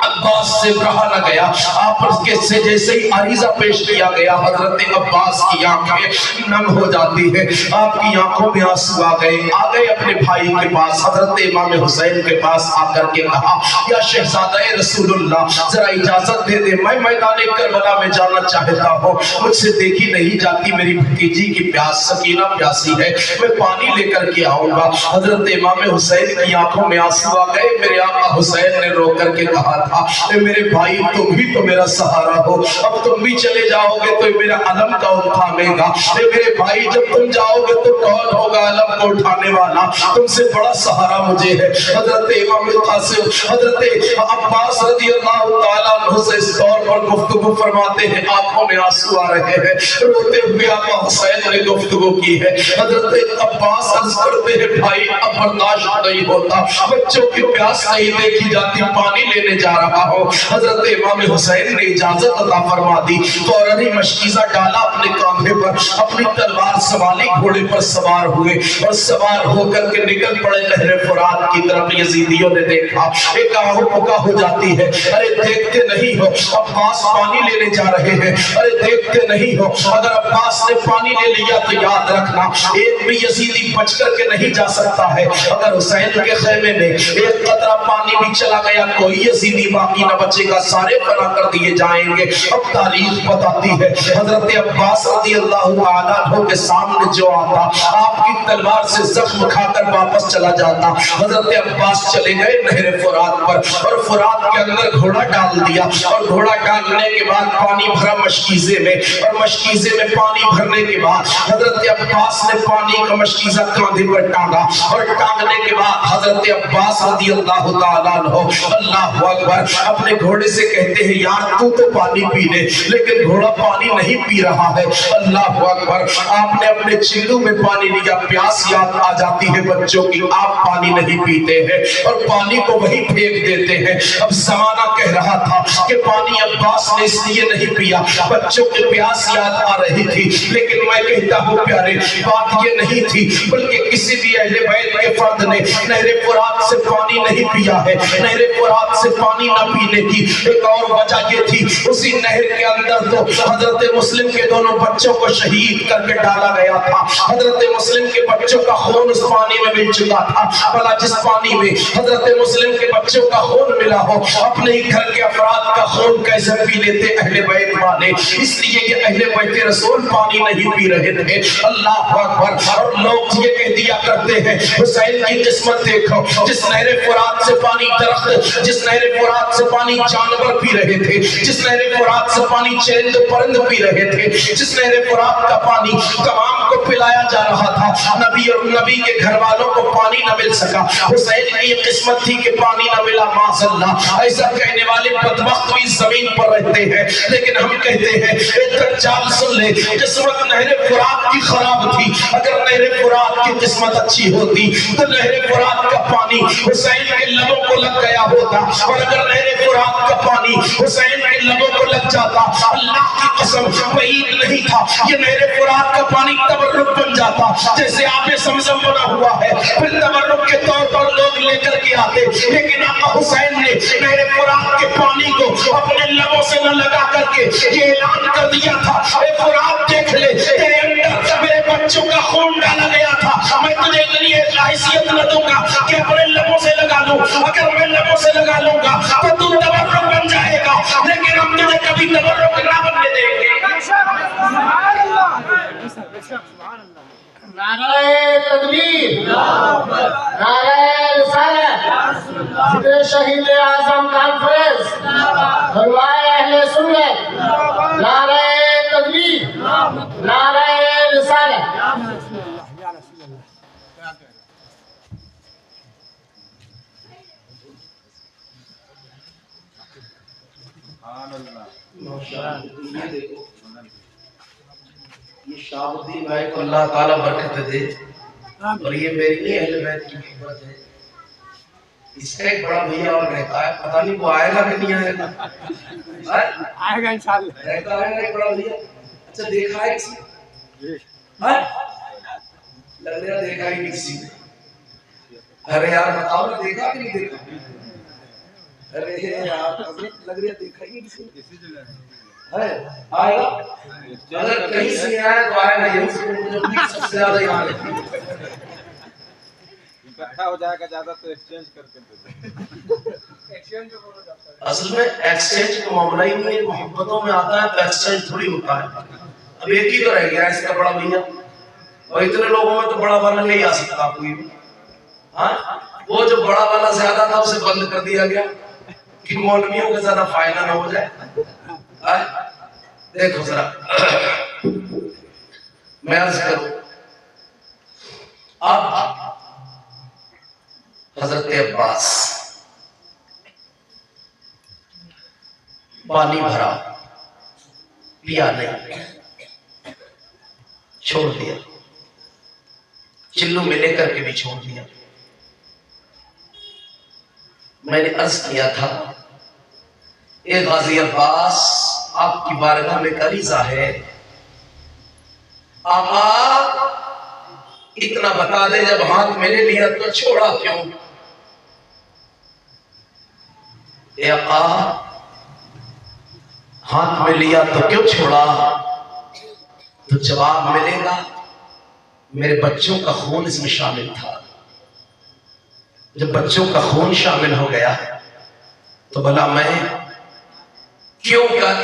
عباس سے کہا نہ گیا، آپ کے سے جیسے ہی عریضہ پیش کیا گیا حضرت عباس کی آنکھیں نم ہو جاتی ہے، آپ کی آنکھوں میں آنسو آ گئے اپنے بھائی کے پاس، حضرت امام حسین کے پاس آ کر کے کہا، یا شہزادہ رسول اللہ ذرا اجازت دے دے، میں میدان کربلا میں جانا چاہتا ہوں، مجھ سے دیکھی نہیں جاتی میری بھتیجی کی پیاس، سکینہ پیاسی ہے، میں پانی لے کر کے آؤں گا۔ حضرت امام حسین کی آنکھوں میں آنسو آ گئے، میرے آقا حسین نے رو کر کے کہا تھا، اے میرے بھائی تم بھی تو میرا سہارا ہو، اب تم بھی چلے جاؤ گے تو میرا علم کون اٹھانے گا؟ اے میرے بھائی جب تم جاؤ گے تو کون ہوگا علم کو اٹھانے والا؟ تم سے بڑا سہارا مجھے ہے۔ حضرت امام قاسم حضرت عباس رضی اللہ تعالیٰ عنہ سے اس طور پر گفتگو فرماتے ہیں، آنکھوں میں آنسو آ رہے ہیں، روتے ہوئے آقا حسین نے گفتگو کی ہے۔ حضرت عباس عرض کرتے ہیں، بھائی اب برداشت نہیں ہوتا، بچوں کی پیاس نہیں دیکھی جاتی، پانی لینے جا رہا ہو۔ حضرت امام حسین نے اجازت عطا فرما دی، فوراً ہی مشکیزہ ڈالا اپنے کاندھے پر، اپنی تلوار سنبھالی، گھوڑے پر سوار ہوئے اور سوار ہو کر کے نکل پڑے نہر فرات کی طرف۔ یزیدیوں نے دیکھا، ایک آہو پکا ہو جاتی ہے، ارے دیکھتے نہیں ہو عباس پانی لینے جا رہے ہیں، ارے دیکھتے نہیں ہو، اگر عباس نے پانی لے لیا تو یاد رکھنا ایک بھی یزیدی بچ کر کے نہیں جا سکتا ہے، اگر حسین کے خیمے میں ایک قطرہ پانی بھی چلا گیا کوئی یزیدی باقی نہ بچے گا، سارے فنا کر دیے جائیں گے۔ اب تاریخ بتاتی ہے حضرت عباس رضی اللہ تعالیٰ عنہ کے سامنے جو آتا آپ کی تلوار سے زخم کھا کر واپس چلا جاتا۔ حضرت عباس چلے گئے نہر فرات پر اور فرات کے اندر گھوڑا ڈال دیا، اور گھوڑا ڈالنے کے بعد پانی بھرا مشکیزے میں، اور مشکیزے میں پانی بھرنے کے بعد حضرت عباس نے پانی کا مشکیزہ کاندھے پر ٹانگا، اور ٹانگنے کے بعد حضرت عباس رضی اللہ تعالیٰ عنہ اللہ اکبر اپنے گھوڑے سے کہتے ہیں یار تو پانی پی لے، لیکن گھوڑا پانی نہیں پی رہا ہے۔ اللہ اکبر، آپ نے اپنے چلو میں پانی لیا، پیاس یاد آ جاتی ہے بچوں کی، آپ پانی نہیں پیتے ہیں اور پانی کو وہی پھینک دیتے ہیں۔ اب زمانہ کہہ رہا تھا کہ پانی عباس نے اس لیے نہیں پیا، بچوں کی پیاس یاد آ رہی تھی، لیکن میں کہتا ہوں پیارے بات یہ نہیں تھی، بلکہ کسی بھی اہل بیت کے فرد نے نہر فرات سے پانی نہیں پیا ہے۔ نہر فرات سے پانی نہ پینے کی ایک اور وجہ یہ تھی، اسی نہر کے اندر تو حضرت مسلم کے دونوں بچوں کو شہید کر کے ڈالا گیا تھا۔ حضرت مسلم کے بچوں کا خون اس پانی میں مل چکا تھا۔ بھلا جس پانی میں حضرت مسلم کے بچوں کا خون ملا ہو، اپنے ہی گھر کے افراد کا خون کیسے پی لیتے اہل بیت والے؟ اس لیے یہ اہل بیت رسول پانی نہیں پی رہے تھے۔ اللہ اکبر، اور لوگ یہ کہہ دیا کرتے ہیں حسین کی قسمت دیکھو، جس نہر فرات سے پانی درخت، جس نہر فرات سے پانی جانور پی رہے تھے، جس نہر فرات سے پانی چرند پرند پی رہے تھے، جس نہر فرات کا پانی تمام کو پلایا جا رہا تھا، نبی اور نبی کے گھر والوں کو پانی نہ مل سکا۔ حسین کی یہ قسمت تھی کہ پانی نہ ملا، معاذ اللہ ایسا کہنے والے بدبخت بھی زمین پر رہتے ہیں، لیکن ہم کہتے ہیں ایک دجال سن لے، قسمت نہر فرات کی خراب تھی، اگر نہر فرات کی قسمت اچھی ہوتی تو نہر فرات کا پانی حسین کے لبوں کو لگ گیا ہوتا، اور اگر نہر فرات کا پانی حسین کے لبوں کو لگ جاتا، اللہ کی قسم بعید نہیں تھا یہ نہر فرات کا پانی تبرک بن جاتا، جیسے آب زمزم بنا ہوا ہے، پھر تبرک کے طور پر لوگ لے کر کے آتے، لیکن آقا حسین نے نہر فرات کے پانی کو اپنے لبوں سے نہ لگا کر کے یہ اعلان کر دیا تھا، اے فرات دیکھ لے تیرے اندر میرے بچوں کا خون ڈالا گیا تھا، میں تجھے اتنی حیثیت نہ دوں گا کہ اپنے لبوں سے لگا لوں، اگر میں لبوں سے لگا لوں گا تو تو تبرک بن جائے گا، لیکن ہم تجھے کبھی تبرک نہ بننے دیں گے۔ نعرہ تکبیر، نعرہ رسالت، ذکر شہید اعظم کانفرنس، حلوائے اہل سنت، نعرہ تکبیر، نعرہ رسالت۔ یہ شاہ الدین بھائی کو اللہ تعالیٰ برکت دے، اور یہ میری نہیں اہل بیت کی محبت ہے۔ اس کا ایک بڑا بھیا اور رہتا ہے، پتہ نہیں وہ آئے گا کہ نہیں آئے گا، آئے گا انشاءاللہ، رہتا ہے ایک بڑا بھیا۔ اچھا دیکھا ہے کسی لگ رہا دیکھا ہی نہیں کسی نے؟ ارے یار بتاؤ نا دیکھا کہ نہیں دیکھا؟ ارے یار حضرت لگ رہا دیکھا ہی نہیں کسی نے؟ آئے گا اگر کہیں سے آئے تو آئے گا، یہی سے مجھے سب سے زیادہ یاد ہے۔ اکٹھا ہو جائے گا زیادہ تو ایکسچینج کر کے دے دیں۔ اصل میں ایکسچینج کا معاملہ ہی نہیں ہے، محبتوں میں آتا ہے تو ایکسچینج تھوڑی ہوتا ہے۔ اب ایک ہی تو رہ گیا اس کا بڑا بھیا، اور اتنے لوگوں میں تو بڑا والا نہیں آ سکتا کوئی بھی۔ ہاں وہ جو بڑا والا زیادہ تھا اسے بند کر دیا گیا کہ مولویوں کا زیادہ فائدہ نہ ہو جائے۔ دیکھو ذرا میں عرض کروں، اب حضرت عباس پانی بھرا، پیا نہیں، چھوڑ دیا، چلو میں لے کر کے بھی چھوڑ دیا۔ میں نے عرض کیا تھا اے غازی عباس، آپ کی بارگاہ میں عریضہ ہے، آقا اتنا بتا دے جب ہاتھ میں لے لیا تو چھوڑا کیوں؟ اے آقا ہاتھ میں لیا تو کیوں چھوڑا؟ تو جواب ملے گا میرے بچوں کا خون اس میں شامل تھا، جب بچوں کا خون شامل ہو گیا تو بھلا میں کیوں کر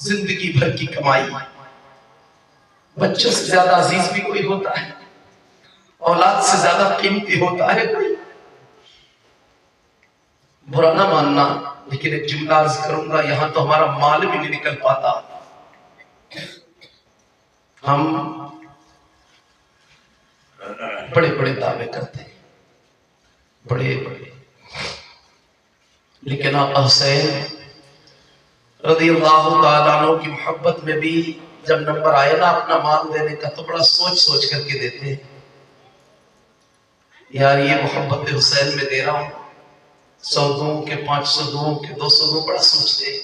زندگی بھر کی کمائی. بچوں سے زیادہ عزیز بھی کوئی ہوتا ہے؟ اولاد سے زیادہ قیمتی ہوتا ہے کوئی؟ برا نہ ماننا، لیکن ایک جملہ عرض کروں گا، یہاں تو ہمارا مال بھی نہیں نکل پاتا. ہم بڑے بڑے دعوے کرتے ہیں، بڑے بڑے، لیکن آقا حسین رضی اللہ تعالیٰ عنہ کی محبت میں بھی جب نمبر آئے نا اپنا مال دینے کا تو بڑا سوچ سوچ کر کے دیتے ہیں. یار یہ محبت حسین میں دے رہا ہوں، 100 دوں کہ 500 دوں کہ 200 دوں، بڑا سوچتے.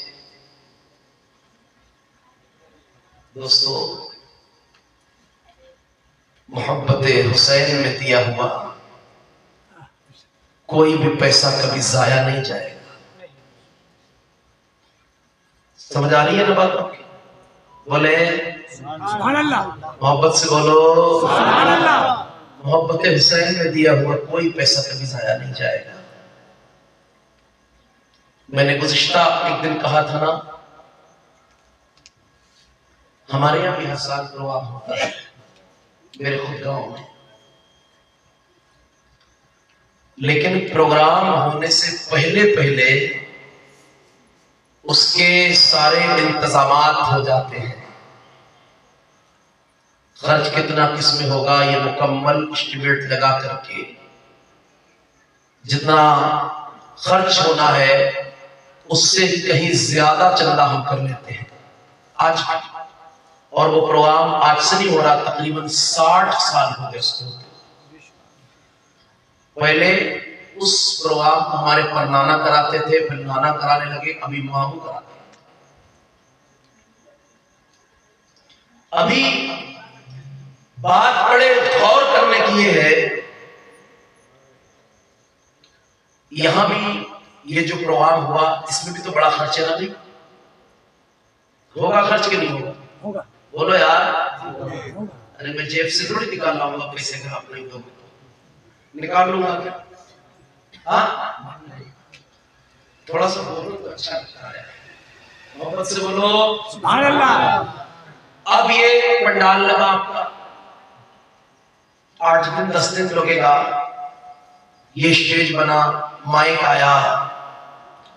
دوستو محبت حسین میں دیا ہوا کوئی بھی پیسہ کبھی ضائع نہیں جائے گا. سمجھ آ رہی ہے نا بات آپ کی؟ بولے سبحان اللہ، محبت سے بولو سبحان اللہ. محبت حسین میں دیا ہوا کوئی پیسہ کبھی ضائع نہیں جائے گا. میں نے گزشتہ ایک دن کہا تھا نا، ہمارے یہاں بھی ہر سال پروگرام ہوتا ہے میرے خود گاؤں میں، لیکن پروگرام ہونے سے پہلے اس کے سارے انتظامات ہو جاتے ہیں. خرچ کتنا کس میں ہوگا یہ مکمل اسٹیمیٹ لگا کر کے جتنا خرچ ہونا ہے اس سے کہیں زیادہ چندہ ہم کر لیتے ہیں آج. اور وہ پروگرام آج سے نہیں ہو رہا، تقریباً 60 سال ہو گئے اس کو. پہلے اس پروگرام کو ہمارے پر نانا کراتے تھے، پھر نانا کرانے لگے، ابھی ماموں کراتے ہیں. ابھی بات بڑے غور کرنے کی یہ ہے، یہاں بھی یہ جو پروگرام ہوا اس میں بھی تو بڑا خرچ ہے نا بھائی. ہوگا خرچ کہ نہیں ہوگا؟ ہوگا. بولو یار. ارے میں جیب سے تھوڑی نکال لاؤں گا پیسے کا، آپ نہیں دو نکال لوں گا کیا؟ ہاں تھوڑا سا بولو تو اچھا لگتا ہے، محبت سے بولو سبحان اللہ. اب یہ پنڈال لگا آپ کا 8 دن 10 دن لگے گا، یہ اسٹیج بنا، مائک آیا،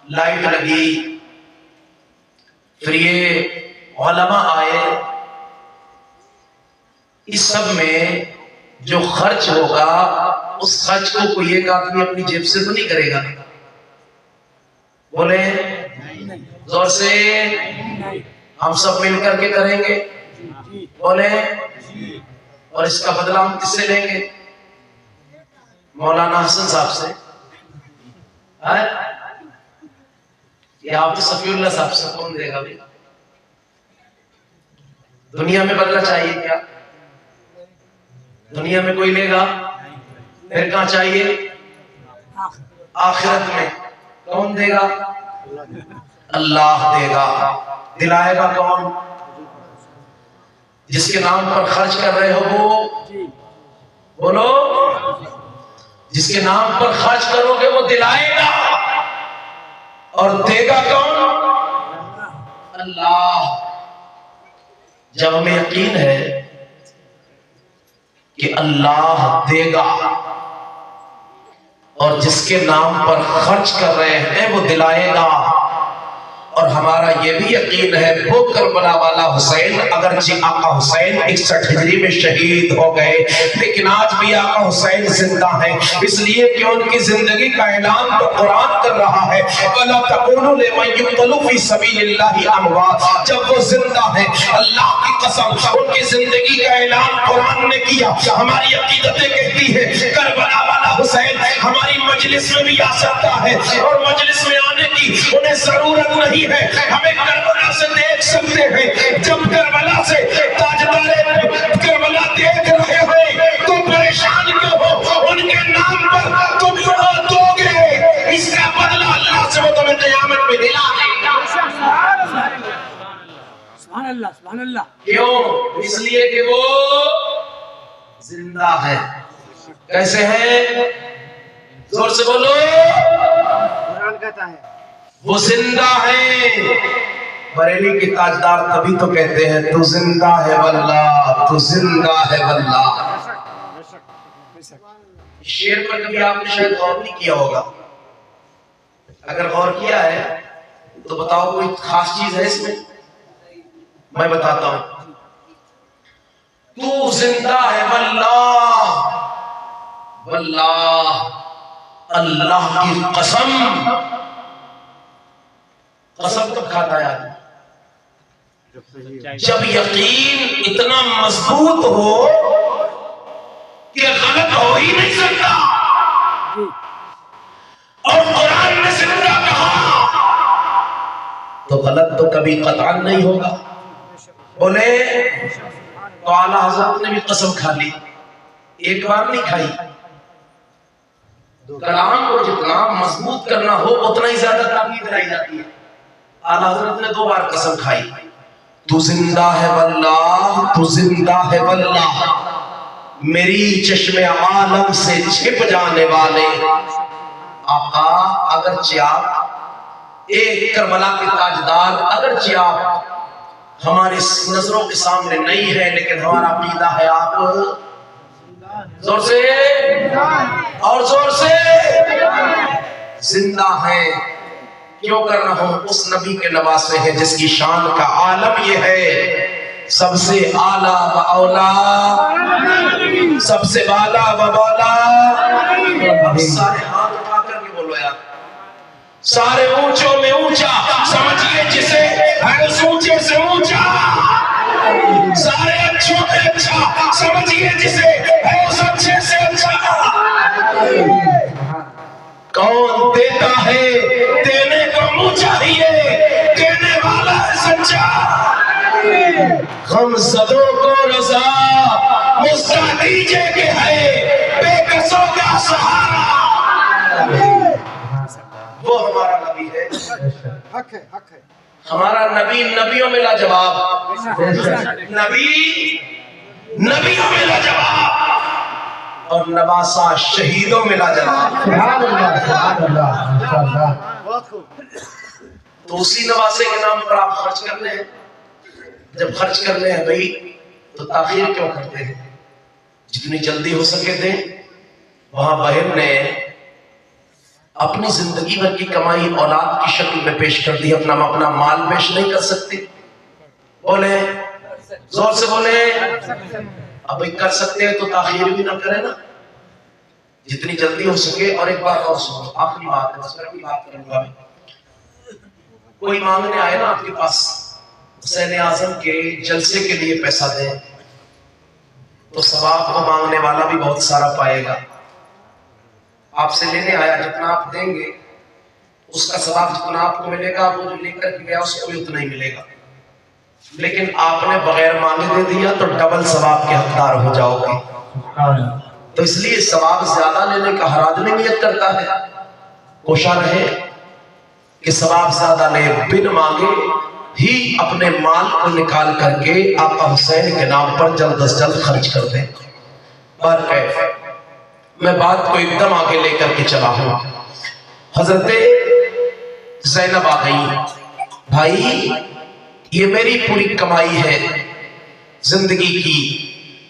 لائٹ لگی، پھر یہ علماء آئے، اس سب میں جو خرچ ہوگا اس خرچ کو کوئی ایک آدمی اپنی جیب سے تو نہیں کرے گا. بولے زور سے، ہم سب مل کر کے کریں گے. بولے اور اس کا بدلہ ہم کس سے لیں گے؟ مولانا حسن صاحب سے یا آپ صفی اللہ صاحب سے؟ کون دے گا بھائی؟ دنیا میں بدلہ چاہیے کیا؟ دنیا میں کوئی لے گا؟ پھر کہاں چاہیے؟ آخرت میں. کون دے گا؟ اللہ دے گا. دلائے گا کون؟ جس کے نام پر خرچ کر رہے ہو وہ بولو، جس کے نام پر خرچ کرو گے وہ دلائے گا. اور دے گا کون؟ اللہ. جب ہمیں یقین ہے کہ اللہ دے گا اور جس کے نام پر خرچ کر رہے ہیں وہ دلائے گا، اور ہمارا یہ بھی یقین ہے وہ کربلا والا حسین، اگرچہ آقا حسین 61 ہجری میں شہید ہو گئے لیکن آج بھی آقا حسین زندہ ہیں، اس لیے کہ ان کی زندگی کا اعلان تو قرآن کر رہا ہے وَلَا تَقُولُوا لِمَن يُقْتَلُ فِي سَبِيلِ اللَّهِ أَمْوَاتٌ. جب وہ زندہ ہیں اللہ کی قسم ان کی زندگی کا اعلان قرآن نے کیا. ہماری عقیدتیں کہتی ہے کربلا والا حسین ہماری مجلس میں بھی آ سکتا ہے، اور مجلس میں آنے کی انہیں ضرورت نہیں ہے، ہمیں کربلا سے دیکھ سکتے ہیں. جب کربلا سے تاجدار کربلا دیکھ رہے ہو تو پریشان کیوں ہو؟ ان کے نام پر تم دو گے، اس کا بدلہ اللہ سے وہ تمہیں قیامت میں دلا دے گا. سبحان اللہ، سبحان اللہ. کیوں؟ اس لیے کہ وہ زندہ ہے. کیسے ہے؟ زور سے بولو. قرآن کہتا ہے وہ زندہ ہے. بریلی کے تاجدار تبھی تو کہتے ہیں تو زندہ ہے واللہ، تو زندہ ہے واللہ۔ شعر پر کبھی آپ نے شاید غور نہیں کیا ہوگا، اگر غور کیا ہے تو بتاؤ کوئی خاص چیز ہے اس میں؟ میں بتاتا ہوں۔ تو زندہ ہے واللہ، واللہ اللہ کی قسم۔ قسم کب کھاتا ہے آدمی؟ جب یقین اتنا مضبوط ہو کہ غلط ہو ہی نہیں سکتا، اور قرآن نے زندہ کہا تو غلط تو کبھی قطعاً نہیں ہوگا۔ بولے تو اعلیٰ حضرت نے بھی قسم کھا لی، ایک بار نہیں کھائی۔ کلام کو جتنا مضبوط کرنا ہو اتنا ہی زیادہ تاکید کرائی جاتی ہے۔ اعلیٰ حضرت نے 2 بار قسم کھائی، تو زندہ ہے واللہ، تو زندہ ہے واللہ، میری چشم عالم سے چھپ جانے والے آقا، اگرچہ آپ ایک کربلا کے تاجدار، اگرچہ آپ ہماری نظروں کے سامنے نہیں ہے، لیکن ہمارا عقیدہ ہے آپ زور سے اور زور سے زندہ ہیں۔ کیوں کر رہا ہوں؟ اس نبی کے نواسے ہیں جس کی شان کا عالم یہ ہے، سب سے اعلیٰ و اولا، سب سے بالا و بالا۔ اب سارے ہاتھ اٹھا کر کے بولو یار، سارے اونچوں میں اونچا سمجھیے جسے ہے، اس اونچے سے اونچا، سارے اچھوں میں اچھا سمجھیے جسے ہے، اس اچھے سے اچھا۔ کون دیتا ہے؟ دینے کو منہ چاہیے، دینے والا ہے سچا۔ غم زدوں کو رضا مسکا دیجئے کہ ہے بے کسوں کا سہارا۔ وہ ہمارا نبی ہے، حق ہے، حق ہے۔ ہمارا نبی نبیوں میں لاجواب، نبی نبیوں میں لاجواب، اور نواسا شہیدوں میں لاجواب۔ سبحان اللہ، سبحان اللہ، ماشاءاللہ۔ تو اسی نواسے کے نام پر آپ خرچ کرنے ہیں۔ جب خرچ کرنے ہیں بھائی تو تاخیر کیوں کرتے ہیں؟ جتنی جلدی ہو سکے دیں۔ وہاں بہن نے اپنی زندگی بھر کی کمائی اولاد کی شکل میں پیش کر دی، اپنا مال پیش نہیں کر سکتی۔ بولے زور سے بولے، اب کر سکتے ہیں تو تاخیر بھی نہ کرے نا، جتنی جلدی ہو سکے۔ اور ایک بات اور سنو، آخری بات ہے، بس میں اپنی بات کروں گا۔ کوئی مانگنے آئے نا آپ کے پاس حسین اعظم کے جلسے کے لیے پیسہ دیں، تو ثواب کو مانگنے والا بھی بہت سارا پائے گا۔ آپ سے لینے آیا، جتنا آپ دیں گے اس کا ثواب جتنا آپ کو ملے گا، وہ جو لے کر گیا اس کو بھی اتنا ہی ملے گا۔ لیکن آپ نے بغیر مانگے دے دیا تو ڈبل ثواب کے حقدار ہو جاؤ گے۔ تو اس لیے ثواب زیادہ لینے کا ہر آدمی نیت کرتا ہے، کوشاں رہے کہ ثواب زیادہ لے، بن مانگے ہی اپنے مال کو نکال کر کے آقا حسین کے نام پر جلد از جلد خرچ کر دیں۔ برکیف میں بات کو ایک دم آگے لے کر کے چلا ہوں۔ حضرت زینب آ گئی، بھائی یہ میری پوری کمائی ہے زندگی کی،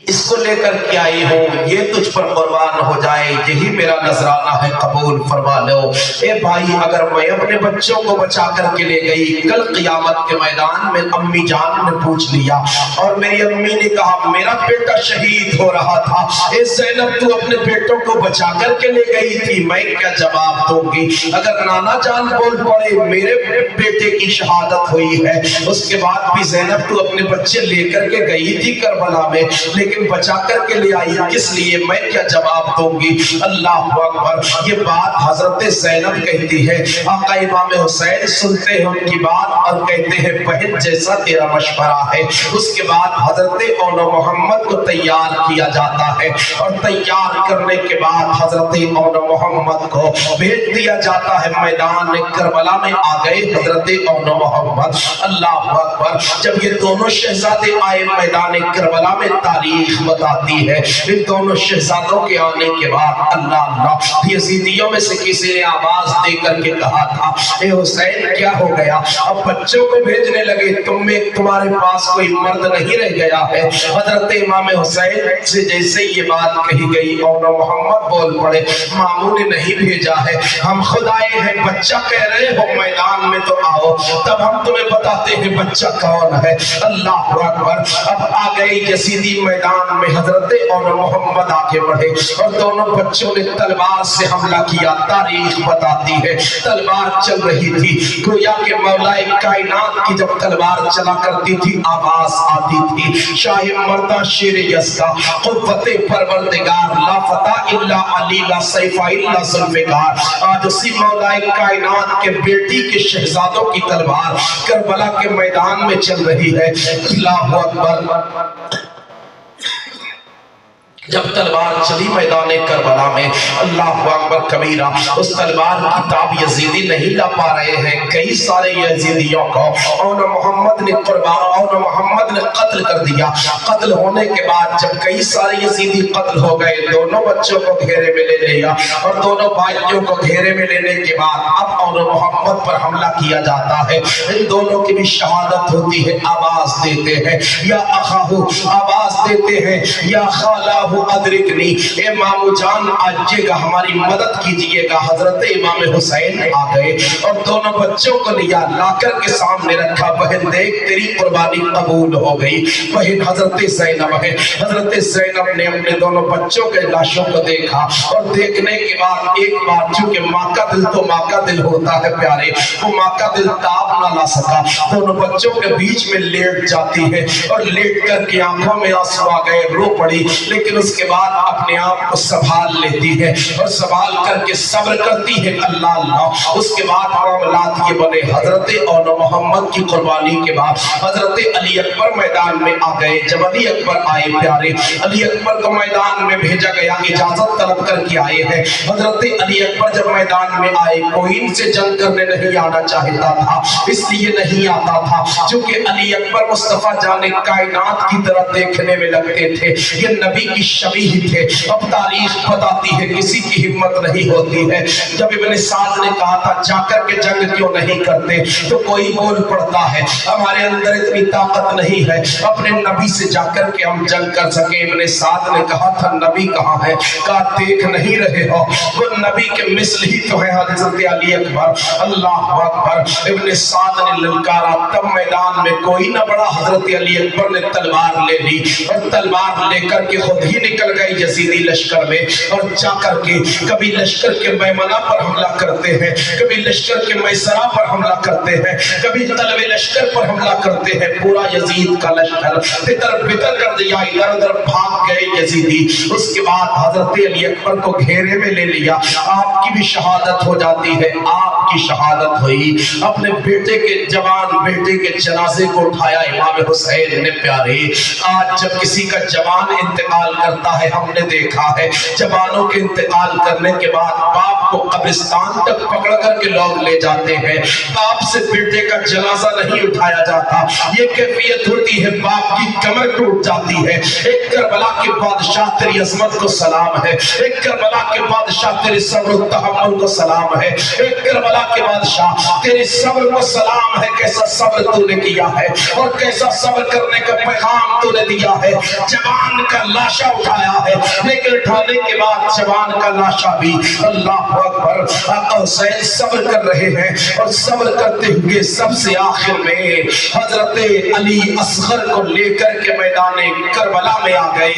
اس کو لے کر کے آئی ہوں، یہ تجھ پر قربان ہو جائے، یہی میرا نذرانہ ہے، قبول فرما لو۔ اے بھائی، اگر میں اپنے بچوں کو بچا کر کے لے گئی، کل قیامت کے میدان میں امی جان نے پوچھ لیا اور میری امی نے کہا میرا بیٹا شہید ہو رہا تھا، اے زینب تو اپنے بیٹوں کو بچا کر کے لے گئی تھی، میں کیا جواب دوں گی؟ اگر نانا جان بول پڑے میرے بیٹے کی شہادت ہوئی ہے، اس کے بعد بھی زینب تو اپنے بچے لے کر کے گئی تھی کربلا میں، لیکن بچا کر کے لے آئی کس لیے؟ میں کیا جواب دوں گی؟ اللہ اکبر۔ یہ بات حضرت زینب کہتی ہے، آقا امام حسین سنتے ہیں ان کی بات اور کہتے ہیں بہن جیسا تیرا مشورہ ہے۔ اس کے بعد حضرت اون محمد کو تیار کیا جاتا ہے اور تیار کرنے کے بعد حضرت اون محمد کو بھیج دیا جاتا ہے میدان کربلا میں۔ آ گئے حضرت اون محمد، اللہ اکبر۔ جب یہ دونوں شہزادے آئے میدان کربلا میں، تعلیم تاریخ بتاتی ہے ان دونوں شہزادوں کے آنے کے بعد اللہ یزیدیوں میں سے کسی نے آواز دے کر کے کہا تھا اے حسین کیا ہو گیا؟ اب بچوں کو بھیجنے لگے، تمہارے پاس کوئی مرد نہیں رہ گیا ہے؟ حضرت امام حسین سے جیسے یہ بات کہی گئی اور محمد بول پڑے ماموں نے نہیں بھیجا ہے، ہم خود آئے ہیں، بچہ کہہ رہے ہو میدان میں تو آؤ، تب ہم تمہیں بتاتے ہیں بچہ کون ہے۔ اللہ اکبر۔ اب آ گئے یزیدی میدان میں، حضرت اور محمد آگے بڑھے اور دونوں بچوں نے تلوار سے حملہ کیا۔ تاریخ بتاتی ہے تلوار چل رہی تھی، گویا کہ مولا کائنات کی جب تلوار چلا کرتی تھی آواز آتی تھی شاہ مردہ شیر یزدہ قوت پروردگار لا فتح الا علی لا سیف الا ذوالفقار۔ آج اسی مولا کائنات کے بیٹی کے شہزادوں کی تلوار کربلا کے میدان میں چل رہی ہے۔ اللہ اکبر۔ جب تلوار چلی میدان کربلا میں، اللہ اکبر کبیرہ، اس تلوار کی تاب یزیدی نہیں لا پا رہے ہیں، کئی سارے یزیدیوں کو اور محمد نے قتل کر دیا۔ قتل ہونے کے بعد جب کئی سارے یزیدی قتل ہو گئے، دونوں بچوں کو گھیرے میں لے لیا اور دونوں بھائیوں کو گھیرے میں لینے کے بعد اب اور محمد پر حملہ کیا جاتا ہے۔ ان دونوں کی بھی شہادت ہوتی ہے، آواز دیتے ہیں یا اخاہو، آواز دیتے ہیں یا خالہ ادرکنی، اے مامو جان آجیے گا، ہماری مدد کیجئے گا۔ حضرت امام حسین آ گئے اور دونوں بچوں کو لیا، لا کر کے سامنے رکھا، بہن دیکھ تیری قربانی قبول ہو گئی۔ بہن حضرت زینب ہے، حضرت زینب نے اپنے دونوں بچوں کے لاشوں کو دیکھا اور دیکھنے کے بعد ایک بار، چونکہ ماں کا دل تو ماں کا دل ہوتا ہے پیارے، وہ ماں کا دل تاب نہ لا سکا، دونوں بچوں کے بیچ میں لیٹ جاتی ہے اور لیٹ کر کے آنکھوں میں آنسو آ گئے، رو پڑی، لیکن اس کے بعد اپنے آپ کو سنبھال لیتی ہے اور سنبھال کر کے صبر کرتی ہے۔ اللہ اس کے بعد معاملات یہ بنے، حضرت اور محمد کی قربانی کے بعد حضرت علی اکبر میدان میں آ گئے۔ جب علی اکبر آئے پیارے، علی اکبر کو میدان میں بھیجا گیا، اجازت طلب کر کے آئے ہیں۔ حضرت علی اکبر جب میدان میں آئے، کوئی ان سے جنگ کرنے نہیں آنا چاہتا تھا، اس لیے نہیں آتا تھا چونکہ علی اکبر مصطفیٰ جان کائنات کی طرح دیکھنے میں لگتے تھے، یہ نبی کی شبیہ تھے۔ اب تاریخ بتاتی ہے کسی کی ہمت نہیں ہوتی ہے۔ جب ابن سعد نے کہا تھا جا کر کے جنگ کیوں نہیں کرتے، تو کوئی بول پڑتا ہے ہمارے اندر اتنی طاقت نہیں ہے اپنے نبی سے جا کر کے ہم جنگ کر سکیں۔ ابن سعد نے کہا تھا نبی کہاں ہے؟ کہا دیکھ نہیں رہے ہو، وہ نبی کے مثل ہی تو ہے حضرت علی اکبر۔ اللہ اکبر۔ ابن سعد نے للکارا، تب میدان میں کوئی نہ بڑا، حضرت علی اکبر نے تلوار لے لی اور تلوار لے کر کے خود ہی نکل گئے یزیدی لشکر میں اور جا کر کے کبھی لشکر کے میمنہ پر حملہ کرتے ہیں، کبھی لشکر کے میسرہ پر حملہ کرتے ہیں، کبھی طلب لشکر پر حملہ کرتے ہیں۔ پورا یزید کا لشکر تتر بتر کر دیا، ادھر ادھر بھاگ گئے یزیدی۔ اس کے بعد حضرت علی اکبر کو گھیرے میں لے لیا۔ آپ کی بھی شہادت ہو جاتی ہے، آپ کی شہادت ہوئی۔ اپنے بیٹے کے جوان بیٹے کے جنازے کو اٹھایا امام حسین نے پیارے۔ آج جب کسی کا جوان انتقال کرتا ہے، ہم نے دیکھا ہے جوانوں کے انتقال کرنے کے بعد باپ کو قبرستان تک پکڑ کر کے لوگ لے جاتے ہیں، باپ سے بیٹے کا جنازہ نہیں اٹھایا جاتا۔ یہ کیفیت ہوتی ہے، باپ کی کمر ٹوٹ جاتی ہے۔ ایک کربلا کے بادشاہ تیری عظمت کو سلام ہے، ایک کربلا کے بادشاہ تیرے صبر و تحمل کو سلام ہے، ایک کربلا کے بادشاہ تیرے صبر کو سلام ہے۔ کیسا صبر تو نے کیا ہے اور کیسا صبر کرنے کا پیغام تو نے دیا ہے۔ جوان کا لاشا اٹھایا ہے، لیکن اٹھانے کے بعد جوان کا لاشا بھی، اللہ اکبر، حسین صبر کر رہے ہیں اور صبر کرتے ہوئے سب سے آخر میں حضرت علی اصغر کو لے کر کے میدان کربلا میں آ گئے۔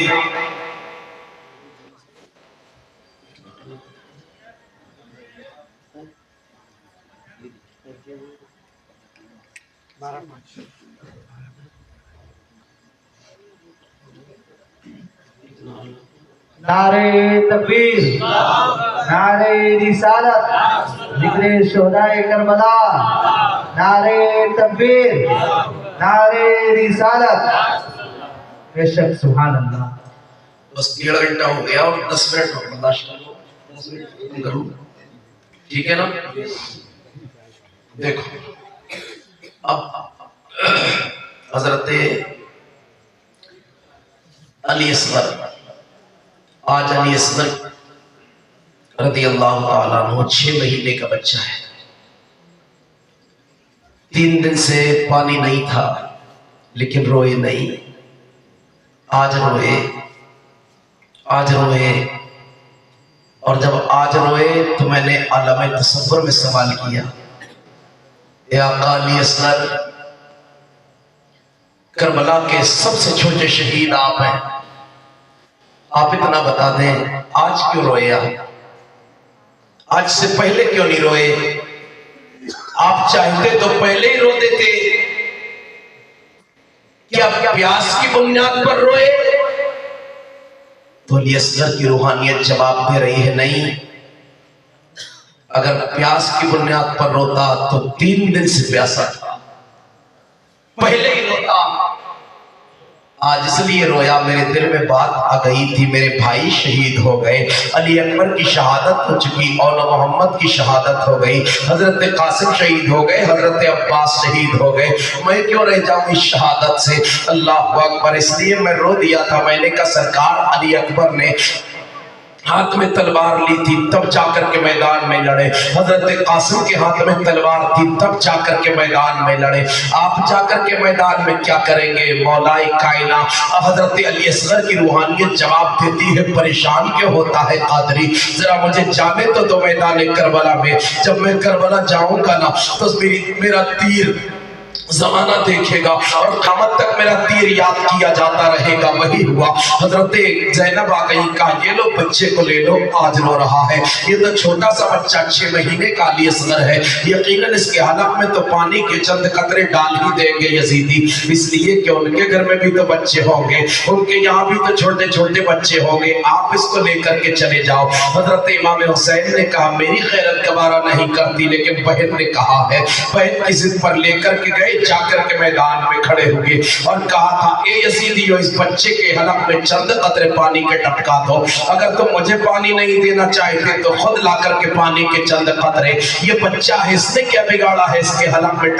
نعرے تکبیر، نعرے رسالت، ذکر شہدائے کربلا، نعرے تکبیر، نعرے رسالت۔ بے شک سبحان اللہ۔ بس 1.5 گھنٹہ ہو گیا اور 10 منٹ میں برداشت کروں، ٹھیک ہے نا؟ دیکھو اب حضرت علی اصغر، آج علی اصغر رضی اللہ تعالیٰ عنہ 6 مہینے کا بچہ ہے. 3 دن سے پانی نہیں تھا لیکن روئے نہیں. آج روئے، آج روئے. اور جب آج روئے تو میں نے عالم تصور میں سوال کیا، اے آقا علی اصغر، کربلا کے سب سے چھوٹے شہید آپ ہیں، آپ اتنا بتا دیں آج کیوں روئے؟ آج سے پہلے کیوں نہیں روئے؟ آپ چاہتے تو پہلے ہی رو دیتے. کیا پیاس کی بنیاد پر روئے؟ تو علی اصغر کی روحانیت جواب دے رہی ہے نہیں. اگر پیاس کی بنیاد پر روتا تو 3 دن سے پیاسا تھا، پہلے ہی روتا. آج اس لیے رویا، میرے دل میں بات آ گئی تھی، میرے بھائی شہید ہو گئے، علی اکبر کی شہادت ہو چکی، اول محمد کی شہادت ہو گئی، حضرت قاسم شہید ہو گئے، حضرت عباس شہید ہو گئے، میں کیوں رہ جاؤں اس شہادت سے؟ اللہ اکبر. اس لیے میں رو دیا تھا. میں نے کہا سرکار علی اکبر نے ہاتھ میں تلوار لی تھی تب جا کر کے میدان میں لڑے، حضرت قاسم کے ہاتھ میں تلوار تھی تب جا کر کے میدان میں لڑے. آپ جا کر کے میدان میں کیا کریں گے؟ مولا کائنات حضرت علی اصغر کی روحانیت جواب دیتی ہے، پریشان کیوں ہوتا ہے قادری؟ ذرا مجھے جانے تو دو میدان کربلا میں. جب میں کربلا جاؤں گا نا تو میرا تیر زمانہ دیکھے گا اور قیامت تک میرا تیر یاد کیا جاتا رہے گا. وہی ہوا. حضرت زینب آ گئی، کہا یہ لو بچے کو لے لو، آج رو رہا ہے. یہ تو چھوٹا سا بچہ 6 مہینے کا علی اصغر ہے، یقیناً اس کے حلق میں تو پانی کے چند قطرے ڈال ہی دیں گے یزیدی، اس لیے کہ ان کے گھر میں بھی تو بچے ہوں گے، ان کے یہاں بھی تو چھوٹے چھوٹے بچے ہوں گے، آپ اس کو لے کر کے چلے جاؤ. حضرت امام حسین نے کہا میری خیرت گوارا نہیں کرتی، لیکن بہن نے کہا ہے. بہن کی ضد پر لے کر کے گئے، جا کر کے میدان میں کھڑے ہوئے اور کہا تھا اے یزیدیو، اس بچے کے حلق میں چند قطرے پانی کے ٹپکا دو. اگر تم مجھے پانی نہیں دینا چاہتے تو خود لا کر کے پانی کے چند قطرے، یہ بچہ ہے اس نے کیا بگاڑا ہے، اس کے حلق میں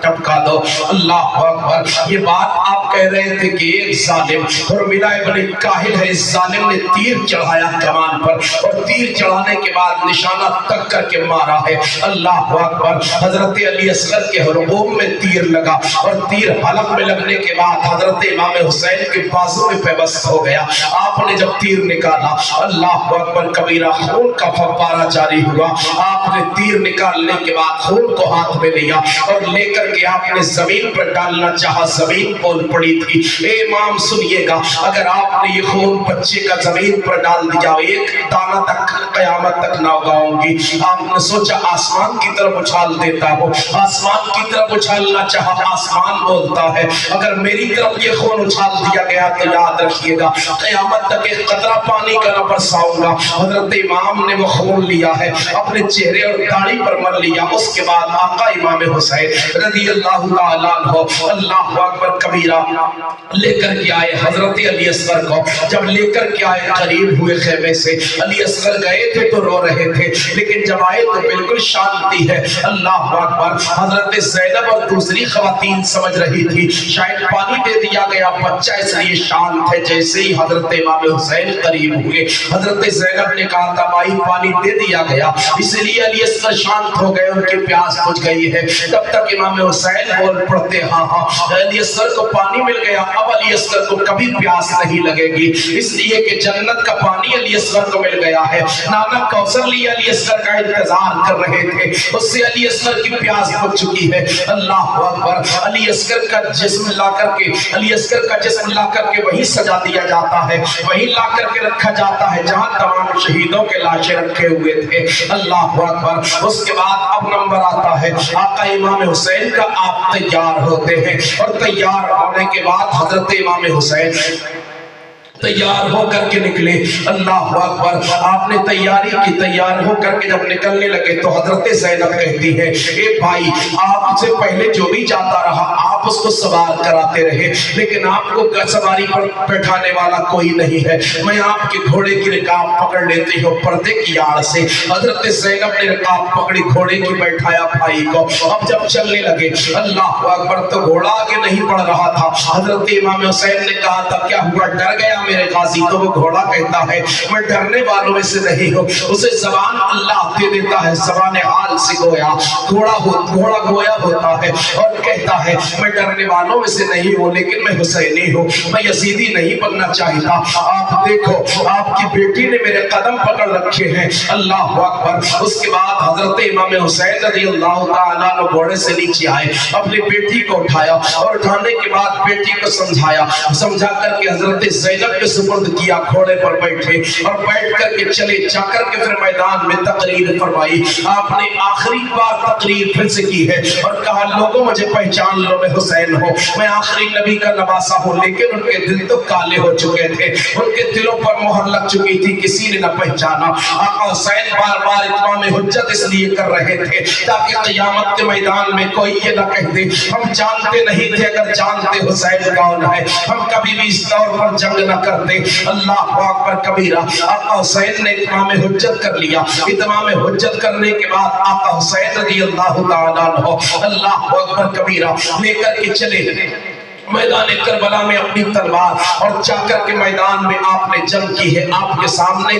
ٹپکا دو. اللہ اکبر. یہ بات آپ کہہ رہے تھے کہ ایک ظالم اور ملا ابن کاہل ہے، اس ظالم نے تیر چڑھایا کمان پر اور تیر چڑھانے کے بعد نشانہ تک کر کے مارا ہے. اللہ اکبر. حضرت علی اصغر کے حلقوم میں تیر لگا اور تیر حلق میں لگنے کے بعد حضرت امام حسین کے بازو میں پیوست ہو گیا. آپ نے جب تیر نکالا، اللہ اکبر کبیرہ، خون کا فوارہ جاری ہوا. آپ نے تیر نکالنے کے بعد خون کو ہاتھ میں لیا اور لے کر کے آپ نے زمین پر ڈالنا چاہا، زمین بول پڑی تھی. اے امام سنیے گا، اگر آپ نے یہ خون بچے کا زمین پر ڈال دیا، ایک دانہ تک قیامت تک نہ اگاؤں گی. آپ نے سوچا آسمان کی طرف اچھال دیتا ہوں، آسمان کی طرف اچھالنا چاہا، آسمان بولتا ہے اگر میری طرف یہ خون اچھال دیا گیا تو یاد رکھیے گا قیامت تک ایک قطرہ پانی کا نہ برساؤں گا. حضرت امام نے وہ خون لیا ہے، اپنے چہرے اور داڑھی پر مل لیا. اس کے بعد آقا امام حسین رضی اللہ تعالیٰ عنہ اللہ اکبر کبیرہ لے کر کے آئے حضرت علی اصغر کو. جب لے کر کے آئے قریب ہوئے خیمے سے، علی اصغر گئے تھے تو رو رہے تھے، لیکن جب آئے تو بالکل شانتی ہے. اللہ اکبر. حضرت زینب اور دوسری خواتین سمجھ رہی تھی شاید پانی دے دیا گیا بچہ اس لیے شانت ہے. جیسے ہی حضرت امام حسین قریب ہوئے، حضرت زینب نے کہا تھا بھائی پانی دے دیا گیا اس لیے علی اصغر شانت ہو گئے، ان کی پیاس بجھ گئی ہے. تب تک امام حسین بول پڑتے ہاں علی اصغر کو پانی مل گیا، اب علی اصغر کو کبھی پیاس نہیں لگے گی، اس لیے کہ جنت کا پانی علی اصغر کو مل گیا ہے. نانا کوثر لیے علی اصغر کا انتظار کر رہے تھے، اس سے علی اصغر کی پیاس بجھ چکی ہے. اللہ اکبر. علی اصغر کا جسم لا کر کے علی اصغر کا جسم لا کر کے وہی سجا دیا جاتا ہے، وہی لا کر کے رکھا جاتا ہے جہاں تمام شہیدوں کے لاشیں رکھے ہوئے تھے. اللہ اکبر. اس کے بعد اب نمبر آتا ہے آقا امام حسین کا. آپ تیار ہوتے ہیں اور تیار ہونے کے بعد حضرت امام حسین تیار ہو کر کے نکلے. اللہ اکبر. آپ نے تیاری کی، تیار ہو کر کے جب نکلنے لگے تو حضرت زینب کہتی ہے اے بھائی، آپ سے پہلے جو بھی جاتا رہا آپ آپ اس کو سوار کراتے رہے، لیکن آپ کو سواری پر بیٹھانے والا کوئی نہیں ہے، میں آپ کے گھوڑے کی رکاب پکڑ لیتی ہوں پردے کی آڑ سے۔ حضرت زینب نے رکاب پکڑی، گھوڑے کی بیٹھایا بھائی کو، اب جب چلنے لگے اللہ اکبر تو گھوڑا آگے نہیں بڑھ رہا تھا۔ حضرت امام حسین نے کہا تھا کیا ہوا، ڈر گیا میرے غازی؟ تو وہ گھوڑا کہتا ہے میں ڈرنے والوں میں سے نہیں ہوں، اسے زبان اللہ دے دیتا ہے، زبان حال سے گویا گھوڑا گویا ہوتا ہے اور کہتا ہے میں ڈرنے والوں میں سے نہیں ہوں، لیکن میں حسینی ہوں، میں یزیدی نہیں بننا چاہتا۔ آپ دیکھو آپ کی بیٹی نے میرے قدم پکڑ رکھے ہیں، اللہ اکبر۔ اس کے بعد حضرت امام حسین رضی اللہ تعالیٰ عنہ گھوڑے سے نیچے آئے، اپنی بیٹی کو اٹھایا اور اٹھانے کے بعد بیٹی کو سمجھا کر کے حضرت زینب کے سپرد کیا، گھوڑے پر بیٹھے اور بیٹھ کر کے چلے، جا کر کے پھر میدان میں تقریر فرمائی۔ آپ نے آخری بار تقریر پھر سے کی ہے اور کہا لوگوں مجھے پہچان لو، میں حسین ہوں، میں آخری نبی کا نواسہ ہوں، لیکن ان کے دل تو کالے ہو چکے تھے، ان کے دلوں پر مہر لگ چکی تھی، کسی نے نہ پہچانا۔ آقا حسین بار بار اتمام حجت اس لیے کر رہے تھے تاکہ قیامت کے میدان میں کوئی یہ نہ کہہ دے ہم جانتے نہیں تھے، اگر جانتے حسین کون ہے ہم کبھی بھی اس دور پر جنگ نہ کرتے۔ اللہ اکبر کبیرہ۔ آقا حسین نے اتمام حجت کر لیا، اتمام حجت کرنے کے بعد آقا حسین رضی اللہ تعالیٰ عنہ اللہ اکبر کبیرہ لے کر کے چلے میدان کربلا میں اپنی تلوار، اور جا کر کے میدان میں آپ نے جنگ کی ہے۔ آپ کے سامنے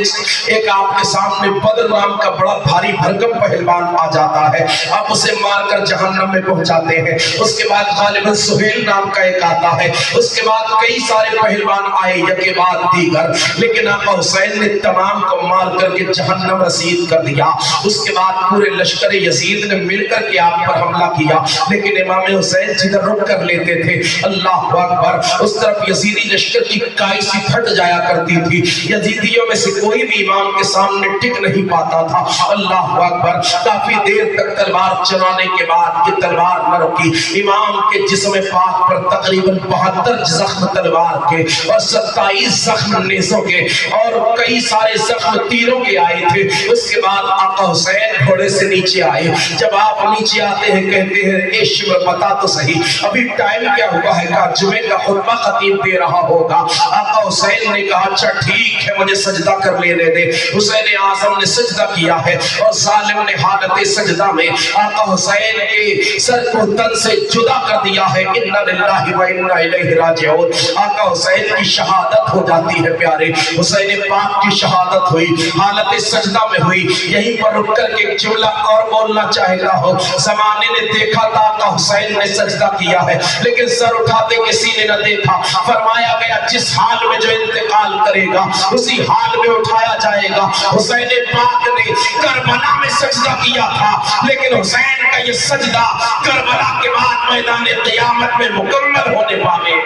بدر نام کا بڑا بھاری بھرکم پہلوان آ جاتا ہے، آپ اسے مار کر جہنم میں پہنچاتے ہیں۔ اس کے بعد غالباً سہیل نام کا ایک آتا ہے، اس کے بعد کئی سارے پہلوان آئے یکے بعد دیگر، لیکن آقا حسین نے تمام کو مار کر کے جہنم رسید کر دیا۔ اس کے بعد پورے لشکر یزید نے مل کر کے آپ پر حملہ کیا، لیکن امام حسین جدھر رک کر لیتے تھے اللہ اکبر اس طرف یزیدی لشکر کی کائی سی پھٹ جایا کرتی تھی، یزیدیوں میں سے کوئی بھی امام کے سامنے ٹک نہیں پاتا تھا۔ اللہ اکبر کافی دیر تک تلوار چلانے کے بعد یہ تلوار نہ رکی، امام کے جسم پاک پر تقریباً 72 زخم تلوار کے اور 27 زخم نیزوں کے اور کئی سارے زخم تیروں کے آئے تھے۔ اس کے بعد آقا حسین گھوڑے سے نیچے آئے، جب آپ نیچے آتے ہیں کہتے ہیں اے شمر بتا تو صحیح ابھی ٹائم کیا ہوا ہے؟ کہا جمعے کا خطبہ خطیب دے رہا ہوگا۔ آقا حسین نے کہا اچھا ٹھیک ہے مجھے سجدہ کر لینے دے۔ حسین اعظم نے سجدہ کیا ہے اور ظالم نے حالت سجدہ میں آقا حسین کے سر کو تن سے جدا کر دیا ہے۔ انا للہ و انا الیہ راجعون۔ آقا حسین کی شہادت ہو جاتی ہے پیارے، حسین پاک کی شہادت ہوئی، حالت سجدہ میں ہوئی۔ یہیں پر رک کر کے ایک جملہ اور بولنا چاہتا ہوں، زمانے نے دیکھا تھا آقا حسین نے سجدہ کیا ہے لیکن سر اٹھاتے کسی نے نہ دیکھا۔ فرمایا گیا جس حال میں جو انتقال کرے گا اسی حال میں اٹھایا جائے گا۔ حسین پاک نے کربلا میں سجدہ کیا تھا، لیکن حسین کا یہ سجدہ کربلا کے بعد میدان قیامت میں مکمل ہونے پاوے۔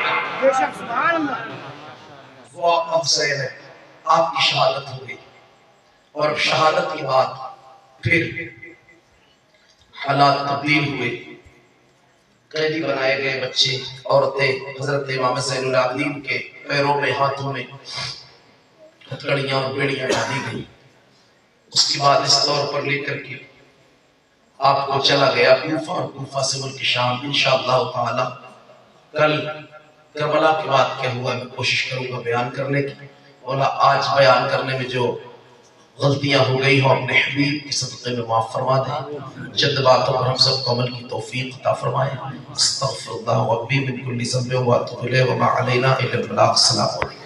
وہ آقا حسین ہے، آپ کی شہادت ہو گئی اور شہادت کے بعد پھر حالات تبدیل ہوئے، قیدی بنائے گئے بچے، عورتیں، حضرت امام زین العابدین کے پیروں میں ہاتھوں میں ہتھکڑیاں اور بیڑیاں ڈالی گئی۔ اس کے بعد اس طور پر لے کر کے آپ کو چلا گیا کوفہ، اور کوفہ سے ملک شام۔ انشاءاللہ تعالی کل کربلا کے بعد کیا ہوا میں کوشش کروں گا بیان کرنے کی، اور آج بیان کرنے میں جو غلطیاں ہو گئی ہوں اپنے حبیب کے صدقے میں معاف فرما دیں، جد باتوں پر ہم سب کو عمل کی توفیق عطا فرمائے۔ استغفر اللہ ربی من کل ذنب واتوب الیہ وما علینا الا البلاغ۔ السلام علیکم۔